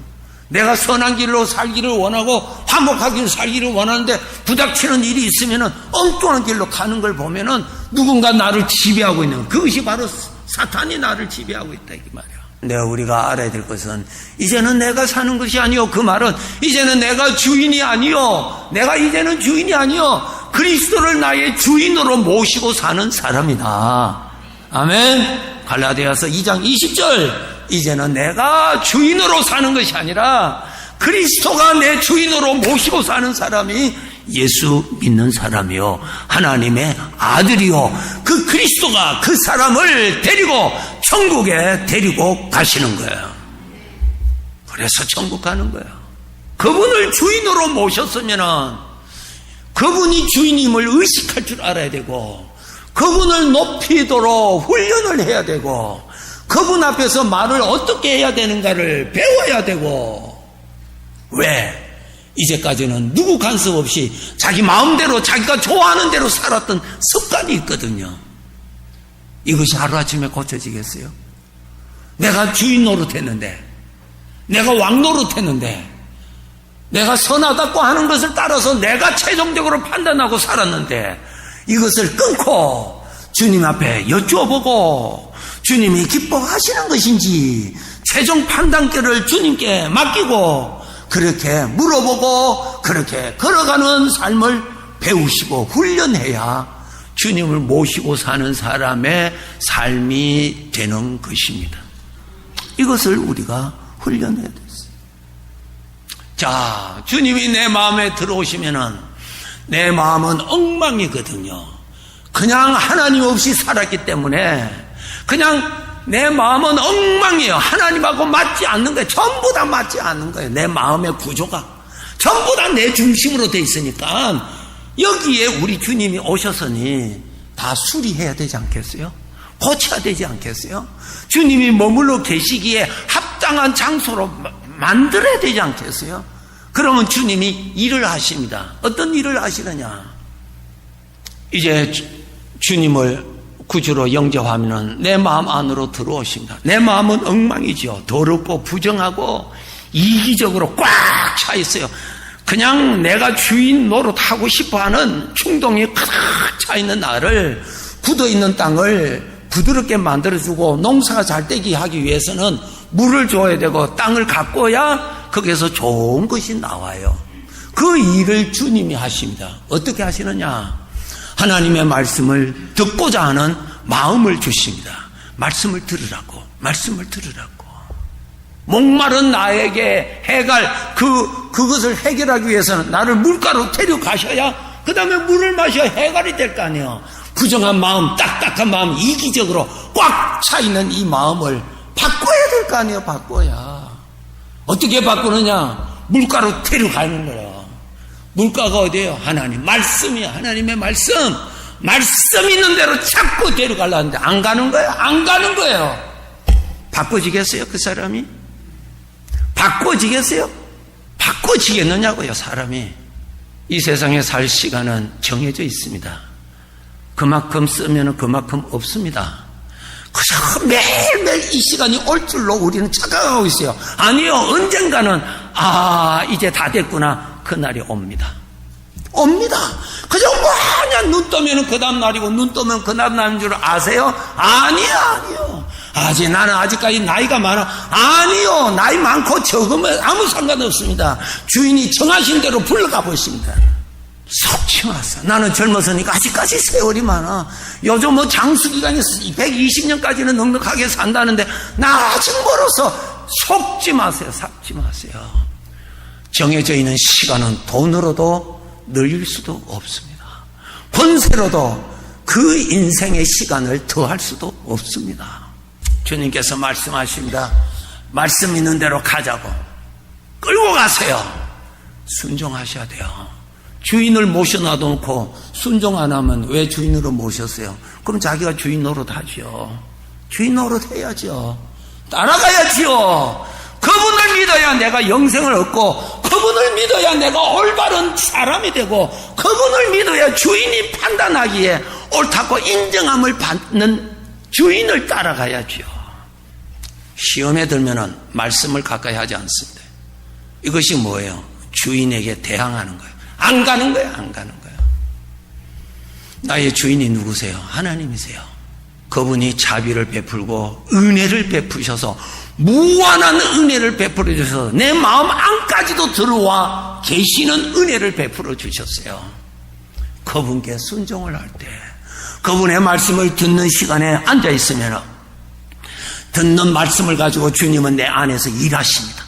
내가 선한 길로 살기를 원하고 화목하게 살기를 원하는데 부닥치는 일이 있으면 엉뚱한 길로 가는 걸 보면 누군가 나를 지배하고 있는, 그것이 바로 사탄이 나를 지배하고 있다 이 말이야. 내가 우리가 알아야 될 것은 이제는 내가 사는 것이 아니요, 그 말은 이제는 내가 주인이 아니요, 내가 이제는 주인이 아니요, 그리스도를 나의 주인으로 모시고 사는 사람이다. 아멘. 갈라디아서 2장 20절, 이제는 내가 주인으로 사는 것이 아니라 그리스도가 내 주인으로 모시고 사는 사람이 예수 믿는 사람이요, 하나님의 아들이요, 그 그리스도가 그 사람을 데리고 천국에 데리고 가시는 거예요. 그래서 천국 가는 거예요. 그분을 주인으로 모셨으면 그분이 주인임을 의식할 줄 알아야 되고, 그분을 높이도록 훈련을 해야 되고, 그분 앞에서 말을 어떻게 해야 되는가를 배워야 되고. 왜? 이제까지는 누구 간섭 없이 자기 마음대로 자기가 좋아하는 대로 살았던 습관이 있거든요. 이것이 하루아침에 고쳐지겠어요? 내가 주인 노릇했는데, 내가 왕 노릇했는데, 내가 선하다고 하는 것을 따라서 내가 최종적으로 판단하고 살았는데, 이것을 끊고 주님 앞에 여쭈어보고 주님이 기뻐하시는 것인지 최종 판단권을 주님께 맡기고 그렇게 물어보고 그렇게 걸어가는 삶을 배우시고 훈련해야 주님을 모시고 사는 사람의 삶이 되는 것입니다. 이것을 우리가 훈련해야 됐어요. 자, 주님이 내 마음에 들어오시면은 내 마음은 엉망이거든요. 그냥 하나님 없이 살았기 때문에 그냥 내 마음은 엉망이에요. 하나님하고 맞지 않는 거예요. 전부 다 맞지 않는 거예요. 내 마음의 구조가 전부 다 내 중심으로 돼 있으니까 여기에 우리 주님이 오셨으니 다 수리해야 되지 않겠어요? 고쳐야 되지 않겠어요? 주님이 머물러 계시기에 합당한 장소로 만들어야 되지 않겠어요? 그러면 주님이 일을 하십니다. 어떤 일을 하시느냐? 이제 주님을 구주로 영접하면 내 마음 안으로 들어오십니다. 내 마음은 엉망이죠. 더럽고 부정하고 이기적으로 꽉 차 있어요. 그냥 내가 주인 노릇하고 싶어하는 충동이 가득 차 있는 나를, 굳어있는 땅을 부드럽게 만들어주고 농사가 잘 되게 하기 위해서는 물을 줘야 되고 땅을 가꿔야 거기에서 좋은 것이 나와요. 그 일을 주님이 하십니다. 어떻게 하시느냐? 하나님의 말씀을 듣고자 하는 마음을 주십니다. 말씀을 들으라고, 말씀을 들으라고. 목마른 나에게 그것을 해결하기 위해서는 나를 물가로 데려가셔야 그 다음에 물을 마셔야 해결이 될 거 아니에요. 부정한 마음, 딱딱한 마음, 이기적으로 꽉 차 있는 이 마음을 바꿔야 될 거 아니에요. 바꿔야. 어떻게 바꾸느냐? 물가로 데려가는 거예요. 물가가 어디예요? 하나님 말씀이에요. 하나님의 말씀. 말씀 있는 대로 자꾸 데려가려는데 안 가는 거예요. 안 가는 거예요. 바꿔지겠어요? 그 사람이? 바꿔지겠어요? 바꿔지겠느냐고요. 사람이. 이 세상에 살 시간은 정해져 있습니다. 그만큼 쓰면 그만큼 없습니다. 그래서 매일매일 이 시간이 올 줄로 우리는 착각하고 있어요. 아니요, 언젠가는 이제 다 됐구나, 그날이 옵니다. 옵니다. 그저 그냥 눈 뜨면 그 다음 날이고 눈 뜨면 그 다음 날인 줄 아세요? 아니요. 나는 아직까지 나이가 많아. 아니요, 나이 많고 적으면 아무 상관없습니다. 주인이 정하신 대로 불러가 보십니다. 속지 마세요. 나는 젊었으니까 아직까지 세월이 많아. 요즘 장수기간이 120년까지는 넉넉하게 산다는데 나 아직 멀어서 속지 마세요. 삭지 마세요. 정해져 있는 시간은 돈으로도 늘릴 수도 없습니다. 권세로도 그 인생의 시간을 더할 수도 없습니다. 주님께서 말씀하십니다. 말씀 있는 대로 가자고. 끌고 가세요. 순종하셔야 돼요. 주인을 모셔놔놓고 순종 안 하면 왜 주인으로 모셨어요? 그럼 자기가 주인 노릇하죠. 주인 노릇해야죠. 따라가야지요. 그분을 믿어야 내가 영생을 얻고, 그분을 믿어야 내가 올바른 사람이 되고, 그분을 믿어야 주인이 판단하기에 옳다고 인정함을 받는 주인을 따라가야죠. 시험에 들면은 말씀을 가까이 하지 않습니다. 이것이 뭐예요? 주인에게 대항하는 거예요. 안 가는 거예요. 안 가는 거예요. 나의 주인이 누구세요? 하나님이세요. 그분이 자비를 베풀고 은혜를 베푸셔서 무한한 은혜를 베풀어 주셔서 내 마음 안까지도 들어와 계시는 은혜를 베풀어 주셨어요. 그분께 순종을 할 때, 그분의 말씀을 듣는 시간에 앉아 있으면 듣는 말씀을 가지고 주님은 내 안에서 일하십니다.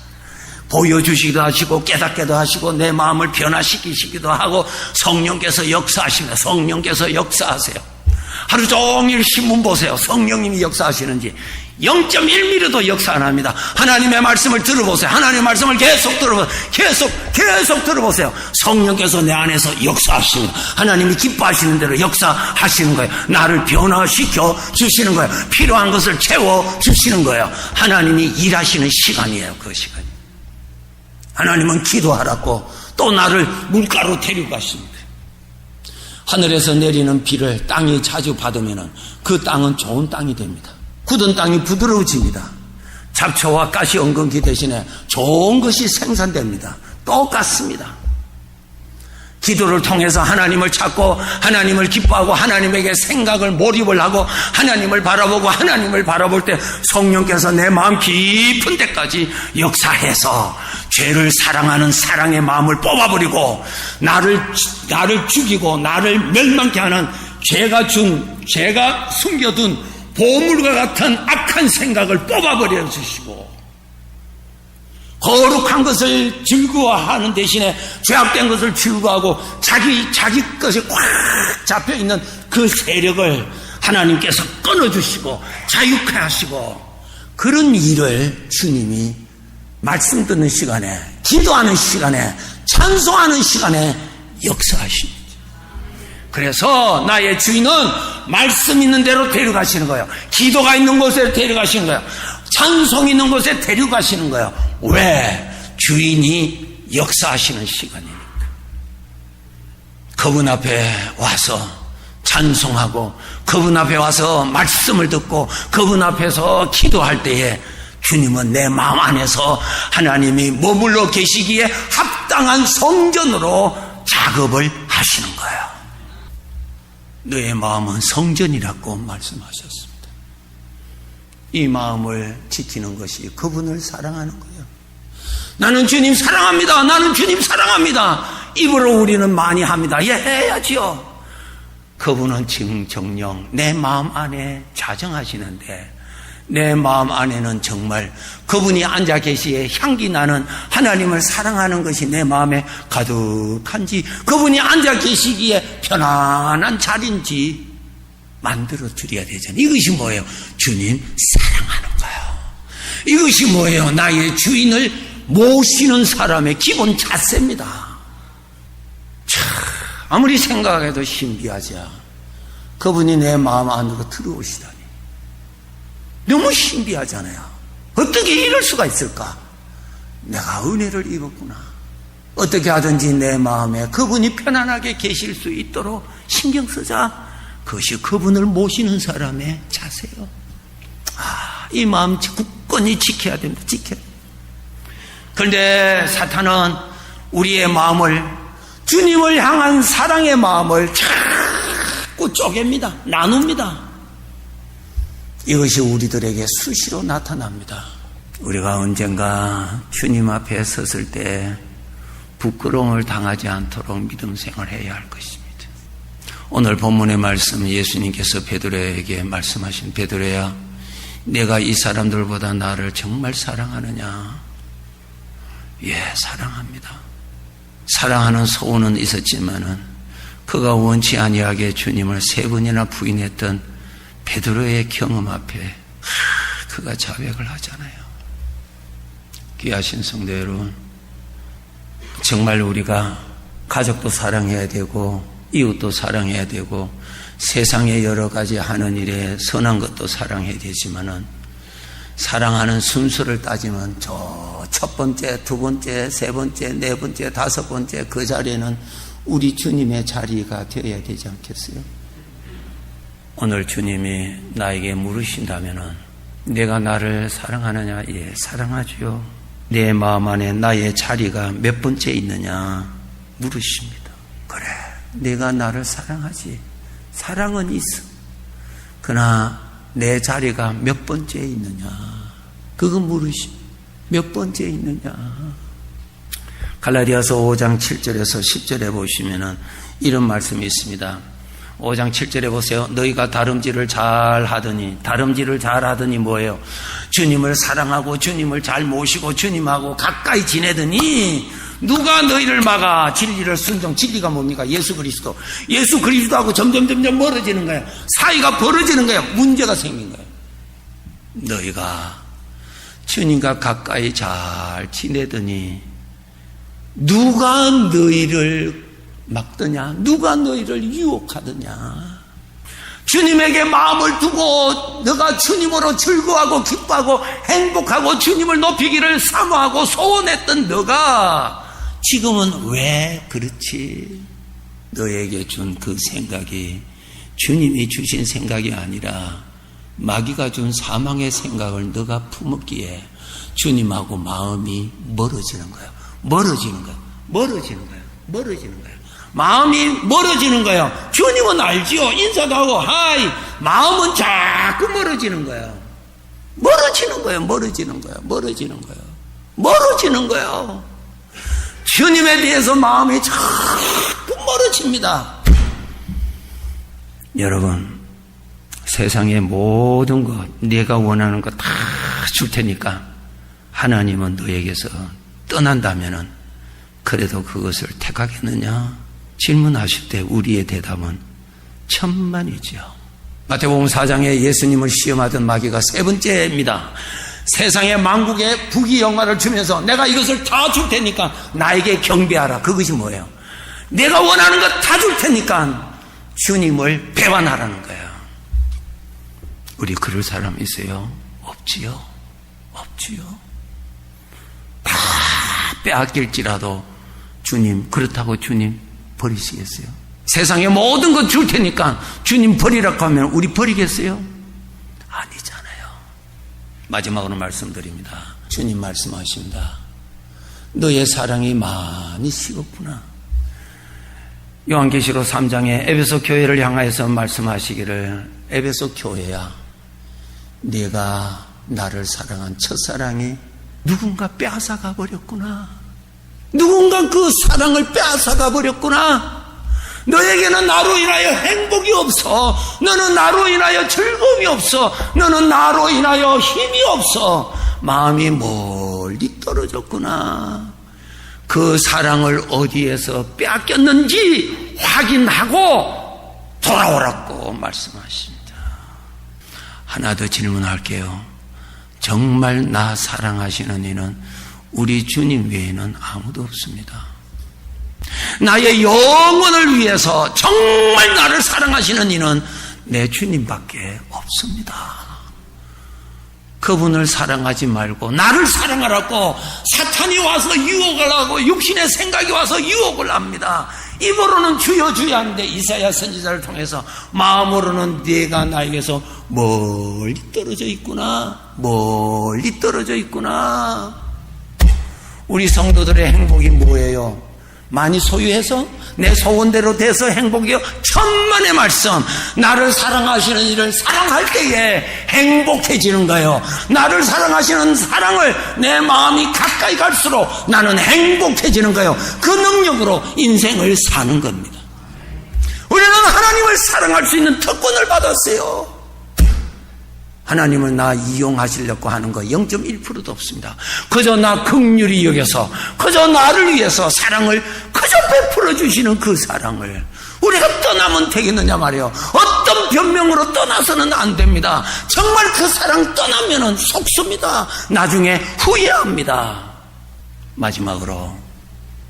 보여주시기도 하시고 깨닫게도 하시고 내 마음을 변화시키시기도 하고 성령께서 역사하십니다. 성령께서 역사하세요. 하루 종일 신문 보세요. 성령님이 역사하시는지 0.1mm도 역사 안 합니다. 하나님의 말씀을 들어보세요. 하나님의 말씀을 계속 들어보세요. 계속 들어보세요. 성령께서 내 안에서 역사하십니다. 하나님이 기뻐하시는 대로 역사하시는 거예요. 나를 변화시켜 주시는 거예요. 필요한 것을 채워 주시는 거예요. 하나님이 일하시는 시간이에요. 그 시간이. 하나님은 기도하라고 또 나를 물가로 데리고 가십니다. 하늘에서 내리는 비를 땅이 자주 받으면 그 땅은 좋은 땅이 됩니다. 굳은 땅이 부드러워집니다. 잡초와 가시 엉겅퀴 대신에 좋은 것이 생산됩니다. 똑같습니다. 기도를 통해서 하나님을 찾고 하나님을 기뻐하고 하나님에게 생각을 몰입을 하고 하나님을 바라보고 하나님을 바라볼 때 성령께서 내 마음 깊은 데까지 역사해서 죄를 사랑하는 사랑의 마음을 뽑아버리고 나를 죽이고 나를 멸망케 하는 죄가 숨겨둔 보물과 같은 악한 생각을 뽑아버려 주시고 거룩한 것을 즐거워하는 대신에 죄악된 것을 즐거워하고 자기 것이 꽉 잡혀있는 그 세력을 하나님께서 끊어주시고 자유케 하시고 그런 일을 주님이 말씀 듣는 시간에 기도하는 시간에 찬송하는 시간에 역사하십니다. 그래서 나의 주인은 말씀 있는 대로 데려가시는 거예요. 기도가 있는 곳에 데려가시는 거예요. 찬송 있는 곳에 데려가시는 거예요. 왜? 주인이 역사하시는 시간이니까. 그분 앞에 와서 찬송하고 그분 앞에 와서 말씀을 듣고 그분 앞에서 기도할 때에 주님은 내 마음 안에서 하나님이 머물러 계시기에 합당한 성전으로 작업을 하시는 거예요. 너의 마음은 성전이라고 말씀하셨습니다. 이 마음을 지키는 것이 그분을 사랑하는 거예요. 나는 주님 사랑합니다. 나는 주님 사랑합니다. 입으로 우리는 많이 합니다. 예, 해야지요. 그분은 지금 정녕 내 마음 안에 자정하시는데 내 마음 안에는 정말 그분이 앉아 계시에 향기 나는 하나님을 사랑하는 것이 내 마음에 가득한지 그분이 앉아 계시기에 편안한 자리인지 만들어 드려야 되잖아요. 이것이 뭐예요? 주님 사랑하는 거예요. 이것이 뭐예요? 나의 주인을 모시는 사람의 기본 자세입니다. 참 아무리 생각해도 신비하죠. 그분이 내 마음 안으로 들어오시다니 너무 신비하잖아요. 어떻게 이럴 수가 있을까? 내가 은혜를 입었구나. 어떻게 하든지 내 마음에 그분이 편안하게 계실 수 있도록 신경 쓰자. 그것이 그분을 모시는 사람의 자세요. 이 마음 굳건히 지켜야 됩니다. 지켜야 됩니다. 그런데 사탄은 우리의 마음을 주님을 향한 사랑의 마음을 자꾸 쪼갭니다. 나눕니다. 이것이 우리들에게 수시로 나타납니다. 우리가 언젠가 주님 앞에 섰을 때 부끄러움을 당하지 않도록 믿음 생활해야 할 것입니다. 오늘 본문의 말씀 예수님께서 베드로에게 말씀하신 베드로야 내가 이 사람들보다 나를 정말 사랑하느냐? 예, 사랑합니다. 사랑하는 소원은 있었지만은 그가 원치 아니하게 주님을 3번이나 부인했던 베드로의 경험 앞에 그가 자백을 하잖아요. 귀하신 성도 여러분, 정말 우리가 가족도 사랑해야 되고 이웃도 사랑해야 되고 세상에 여러 가지 하는 일에 선한 것도 사랑해야 되지만은 사랑하는 순서를 따지면 저 첫 번째, 두 번째, 세 번째, 네 번째, 다섯 번째 그 자리에는 우리 주님의 자리가 되어야 되지 않겠어요? 오늘 주님이 나에게 물으신다면은 내가 나를 사랑하느냐? 예, 사랑하지요. 내 마음 안에 나의 자리가 몇 번째 있느냐? 물으십니다. 그래, 내가 나를 사랑하지. 사랑은 있어. 그러나 내 자리가 몇 번째 있느냐? 그거 물으십니다. 몇 번째 있느냐? 갈라디아서 5장 7절에서 10절에 보시면은 이런 말씀이 있습니다. 5장 7절에 보세요. 너희가 다름질을 잘 하더니 뭐예요? 주님을 사랑하고 주님을 잘 모시고 주님하고 가까이 지내더니 누가 너희를 막아? 진리를 순종. 진리가 뭡니까? 예수 그리스도. 예수 그리스도하고 점점 멀어지는 거야. 사이가 벌어지는 거야. 문제가 생긴 거야. 너희가 주님과 가까이 잘 지내더니 누가 너희를 막더냐? 누가 너희를 유혹하더냐? 주님에게 마음을 두고 너가 주님으로 즐거워하고 기뻐하고 행복하고 주님을 높이기를 사모하고 소원했던 너가 지금은 왜 그렇지? 너에게 준 그 생각이 주님이 주신 생각이 아니라 마귀가 준 사망의 생각을 너가 품었기에 주님하고 마음이 멀어지는 거야. 멀어지는 거야. 마음이 멀어지는 거야. 주님은 알지요. 인사도 하고 하이. 마음은 자꾸 멀어지는 거야. 멀어지는 거야. 주님에 대해서 마음이 자꾸 멀어집니다. 여러분, 세상의 모든 것, 네가 원하는 것 다 줄 테니까 하나님은 너에게서 떠난다면은 그래도 그것을 택하겠느냐? 질문하실 때 우리의 대답은 천만이죠. 마태복음 4장에 예수님을 시험하던 마귀가 세 번째입니다. 세상의 만국에 부귀영화를 주면서 내가 이것을 다 줄 테니까 나에게 경배하라. 그것이 뭐예요? 내가 원하는 것 다 줄 테니까 주님을 배반하라는 거예요. 우리 그럴 사람 있어요? 없지요. 다 빼앗길지라도 주님, 그렇다고 주님 버리시겠어요? 세상의 모든 것 줄 테니까 주님 버리라고 하면 우리 버리겠어요? 아니잖아요. 마지막으로 말씀드립니다. 주님 말씀하십니다. 너의 사랑이 많이 식었구나. 요한계시록 3장에 에베소 교회를 향하여서 말씀하시기를 에베소 교회야, 네가 나를 사랑한 첫사랑이 누군가 빼앗아가 버렸구나. 누군가 그 사랑을 빼앗아가 버렸구나. 너에게는 나로 인하여 행복이 없어. 너는 나로 인하여 즐거움이 없어. 너는 나로 인하여 힘이 없어. 마음이 멀리 떨어졌구나. 그 사랑을 어디에서 빼앗겼는지 확인하고 돌아오라고 말씀하십니다. 하나 더 질문할게요. 정말 나 사랑하시는 이는 우리 주님 외에는 아무도 없습니다. 나의 영혼을 위해서 정말 나를 사랑하시는 이는 내 주님밖에 없습니다. 그분을 사랑하지 말고 나를 사랑하라고 사탄이 와서 유혹을 하고 육신의 생각이 와서 유혹을 합니다. 입으로는 주여 주여 하는데 이사야 선지자를 통해서 마음으로는 네가 나에게서 멀리 떨어져 있구나. 우리 성도들의 행복이 뭐예요? 많이 소유해서 내 소원대로 돼서 행복이요? 천만의 말씀. 나를 사랑하시는 이를 사랑할 때에 행복해지는 거예요. 나를 사랑하시는 사랑을 내 마음이 가까이 갈수록 나는 행복해지는 거예요. 그 능력으로 인생을 사는 겁니다. 우리는 하나님을 사랑할 수 있는 특권을 받았어요. 하나님을 나 이용하시려고 하는 거 0.1%도 없습니다. 그저 나 긍휼히 여겨서, 그저 나를 위해서 사랑을 그저 베풀어 주시는 그 사랑을 우리가 떠나면 되겠느냐 말이에요. 어떤 변명으로 떠나서는 안 됩니다. 정말 그 사랑 떠나면은 속습니다. 나중에 후회합니다. 마지막으로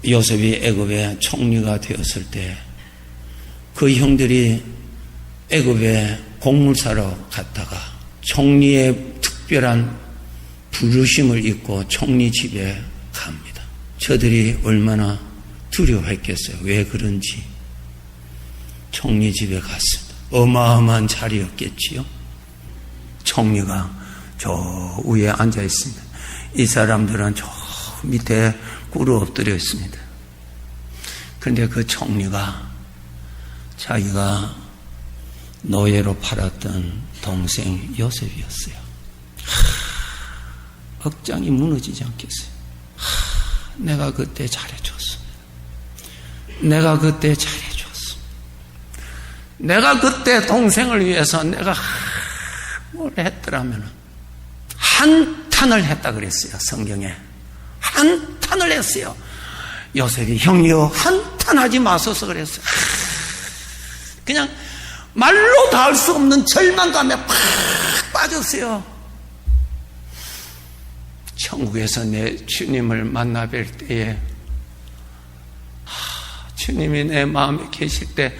요셉이 애굽의 총리가 되었을 때 그 형들이 애굽에 곡물사러 갔다가 총리의 특별한 부르심을 입고 총리 집에 갑니다. 저들이 얼마나 두려워했겠어요. 왜 그런지. 총리 집에 갔습니다. 어마어마한 자리였겠지요. 총리가 저 위에 앉아 있습니다. 이 사람들은 저 밑에 꿇어 엎드려 있습니다. 그런데 그 총리가 자기가 노예로 팔았던 동생 요셉이었어요. 억장이 무너지지 않겠어요. 내가 그때 잘해줬어. 내가 그때 잘해줬어. 내가 그때 동생을 위해서 내가 뭘 했더라면 한탄을 했다 그랬어요. 성경에 한탄을 했어요. 요셉이 형이요 한탄하지 마소서 그랬어요. 그냥 말로 다 할 수 없는 절망감에 팍 빠졌어요. 천국에서 내 주님을 만나 뵐 때에 주님이 내 마음에 계실 때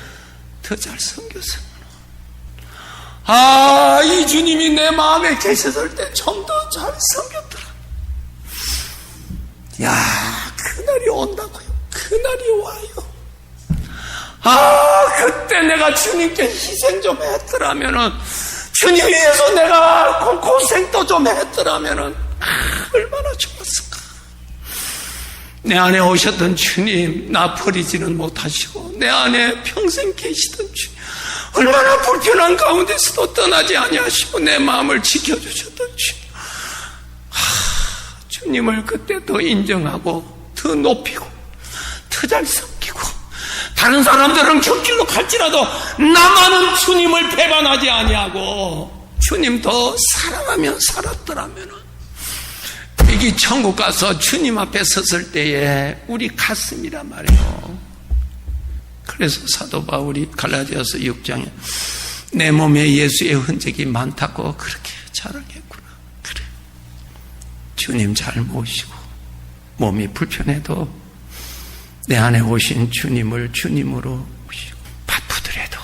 더 잘생겼어. 이 주님이 내 마음에 계셨을 때 좀 더 잘생겼더라. 그날이 온다고요. 그날이 와요. 그때 내가 주님께 희생 좀 했더라면은, 주님 위해서 내가 고생도 좀 했더라면은, 얼마나 좋았을까. 내 안에 오셨던 주님, 나 버리지는 못하시고, 내 안에 평생 계시던 주님, 얼마나 불편한 가운데서도 떠나지 아니하시고, 내 마음을 지켜주셨던 주님. 주님을 그때 더 인정하고, 더 높이고, 더 잘 섬기고, 다른 사람들은 곁길로 갈지라도 나만은 주님을 배반하지 아니하고 주님 더 사랑하며 살았더라면 이 천국 가서 주님 앞에 섰을 때에 우리 가슴이란 말이에요. 그래서 사도 바울이 갈라디아서 6장에 내 몸에 예수의 흔적이 많다고 그렇게 자랑했구나. 그래, 주님 잘 모시고 몸이 불편해도 내 안에 오신 주님을 주님으로 모시고 바쁘더라도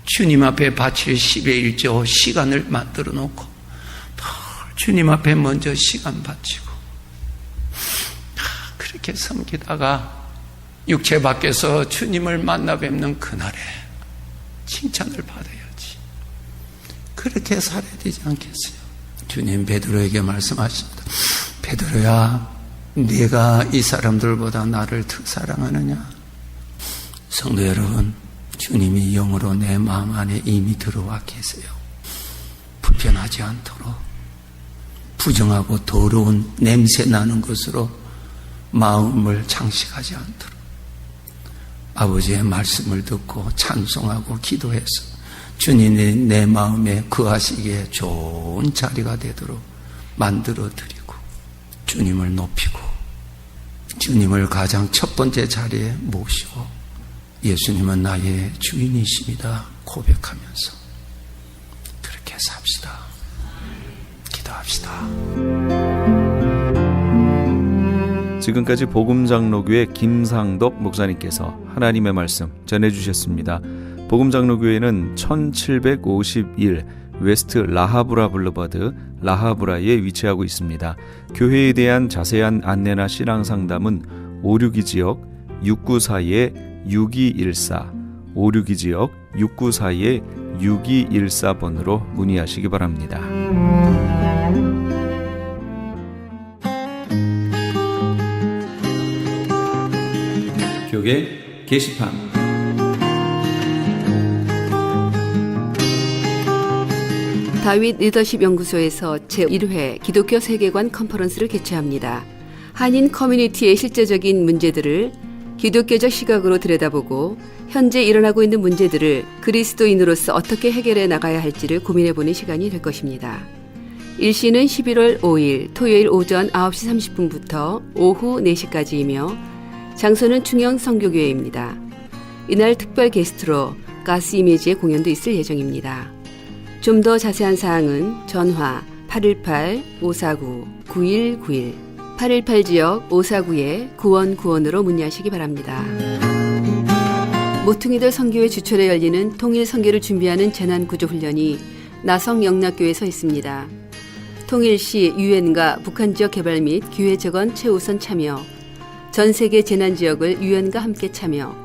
주님 앞에 바칠 10의 1조 시간을 만들어 놓고 주님 앞에 먼저 시간 바치고 그렇게 섬기다가 육체 밖에서 주님을 만나 뵙는 그날에 칭찬을 받아야지. 그렇게 살아야 되지 않겠어요? 주님 베드로에게 말씀하십니다. 베드로야, 네가 이 사람들보다 나를 더 사랑하느냐? 성도 여러분, 주님이 영으로 내 마음 안에 이미 들어와 계세요. 불편하지 않도록 부정하고 더러운 냄새 나는 것으로 마음을 장식하지 않도록 아버지의 말씀을 듣고 찬송하고 기도해서 주님이 내 마음에 거하시기에 좋은 자리가 되도록 만들어 드리고 주님을 높이고 주님을 가장 첫 번째 자리에 모시고 예수님은 나의 주인이십니다 고백하면서 그렇게 삽시다. 기도합시다. 지금까지 복음장로교회 김상덕 목사님께서 하나님의 말씀 전해주셨습니다. 복음장로교회는 1751 웨스트 라하브라 블루버드 라하브라에 위치하고 있습니다. 교회에 대한 자세한 안내나 신앙상담은 562지역 694-6214 562지역 694-6214번으로 문의하시기 바랍니다. 교계 게시판 다윗 리더십 연구소에서 제1회 기독교 세계관 컨퍼런스를 개최합니다. 한인 커뮤니티의 실제적인 문제들을 기독교적 시각으로 들여다보고 현재 일어나고 있는 문제들을 그리스도인으로서 어떻게 해결해 나가야 할지를 고민해보는 시간이 될 것입니다. 일시는 11월 5일 토요일 오전 9시 30분부터 오후 4시까지이며 장소는 중영 성교교회입니다. 이날 특별 게스트로 가스 이미지의 공연도 있을 예정입니다. 좀 더 자세한 사항은 전화 818-549-9191 818 지역 549-9191으로 문의하시기 바랍니다. 모퉁이들 선교회 주철에 열리는 통일 선교를 준비하는 재난구조훈련이 나성 영락교회에서 있습니다. 통일시 유엔과 북한 지역 개발 및 기회 재건 최우선 참여, 전 세계 재난 지역을 유엔과 함께 참여,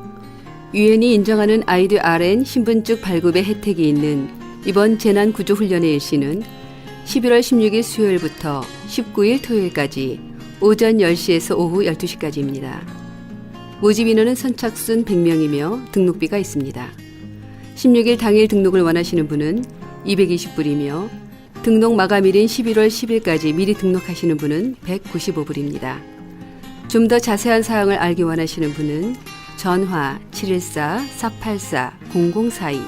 유엔이 인정하는 IDRN 신분증 발급의 혜택이 있는 이번 재난구조훈련의 일시는 11월 16일 수요일부터 19일 토요일까지 오전 10시에서 오후 12시까지입니다. 모집 인원은 선착순 100명이며 등록비가 있습니다. 16일 당일 등록을 원하시는 분은 220불이며 등록 마감일인 11월 10일까지 미리 등록하시는 분은 195불입니다. 좀 더 자세한 사항을 알기 원하시는 분은 전화 714-484-0042,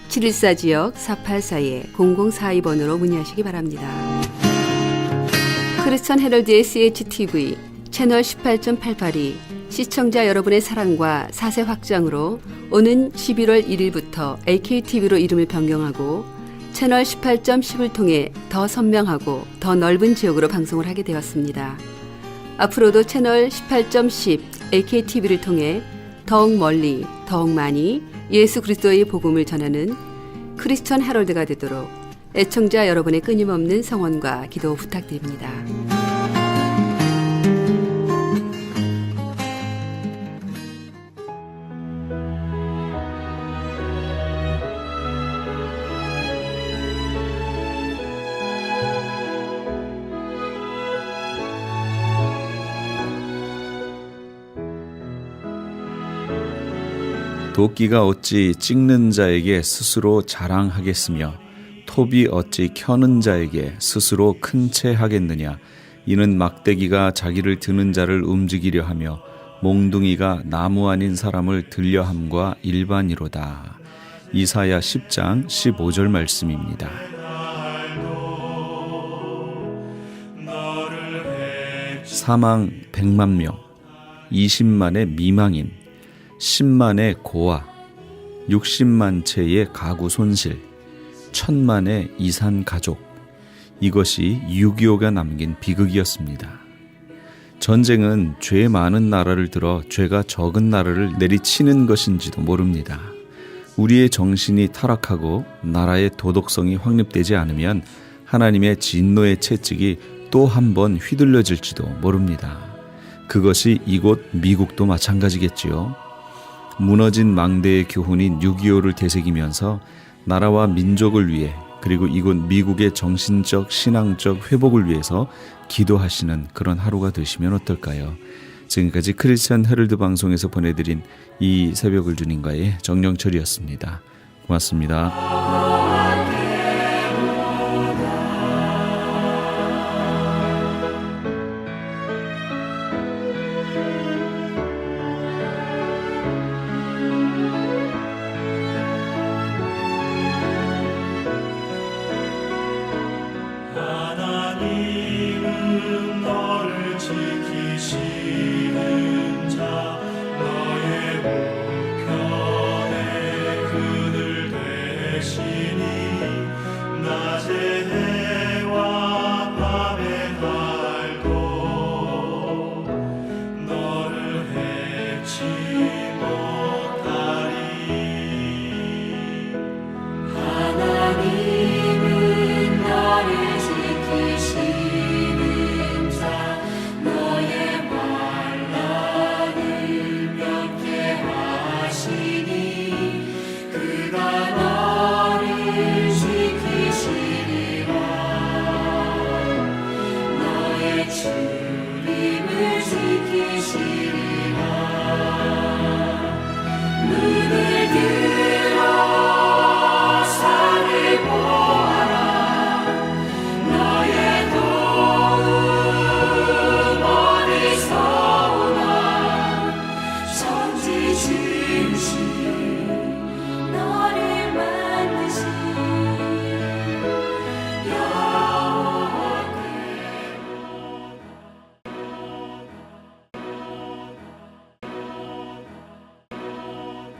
714 지역 484-0042번으로 문의하시기 바랍니다. 크리스천 헤럴드의 CHTV 채널 18.882 시청자 여러분의 사랑과 4세 확장으로 오는 11월 1일부터 AKTV로 이름을 변경하고 채널 18.10을 통해 더 선명하고 더 넓은 지역으로 방송을 하게 되었습니다. 앞으로도 채널 18.10 AKTV를 통해 더욱 멀리, 더욱 많이 예수 그리스도의 복음을 전하는 크리스천 헤럴드가 되도록 애청자 여러분의 끊임없는 성원과 기도 부탁드립니다. 도끼가 어찌 찍는 자에게 스스로 자랑하겠으며 톱이 어찌 켜는 자에게 스스로 큰 채 하겠느냐. 이는 막대기가 자기를 드는 자를 움직이려 하며 몽둥이가 나무 아닌 사람을 들려함과 일반이로다. 이사야 10장 15절 말씀입니다. 사망 100만 명, 20만의 미망인, 10만의 고아, 60만 채의 가구 손실, 1000만의 이산 가족. 이것이 6.25가 남긴 비극이었습니다. 전쟁은 죄 많은 나라를 들어 죄가 적은 나라를 내리치는 것인지도 모릅니다. 우리의 정신이 타락하고 나라의 도덕성이 확립되지 않으면 하나님의 진노의 채찍이 또 한 번 휘둘려질지도 모릅니다. 그것이 이곳 미국도 마찬가지겠지요. 무너진 망대의 교훈인 6.25를 되새기면서 나라와 민족을 위해 그리고 이곳 미국의 정신적 신앙적 회복을 위해서 기도하시는 그런 하루가 되시면 어떨까요? 지금까지 크리스천 헤럴드 방송에서 보내드린 이 새벽을 주님과의 정영철이었습니다. 고맙습니다.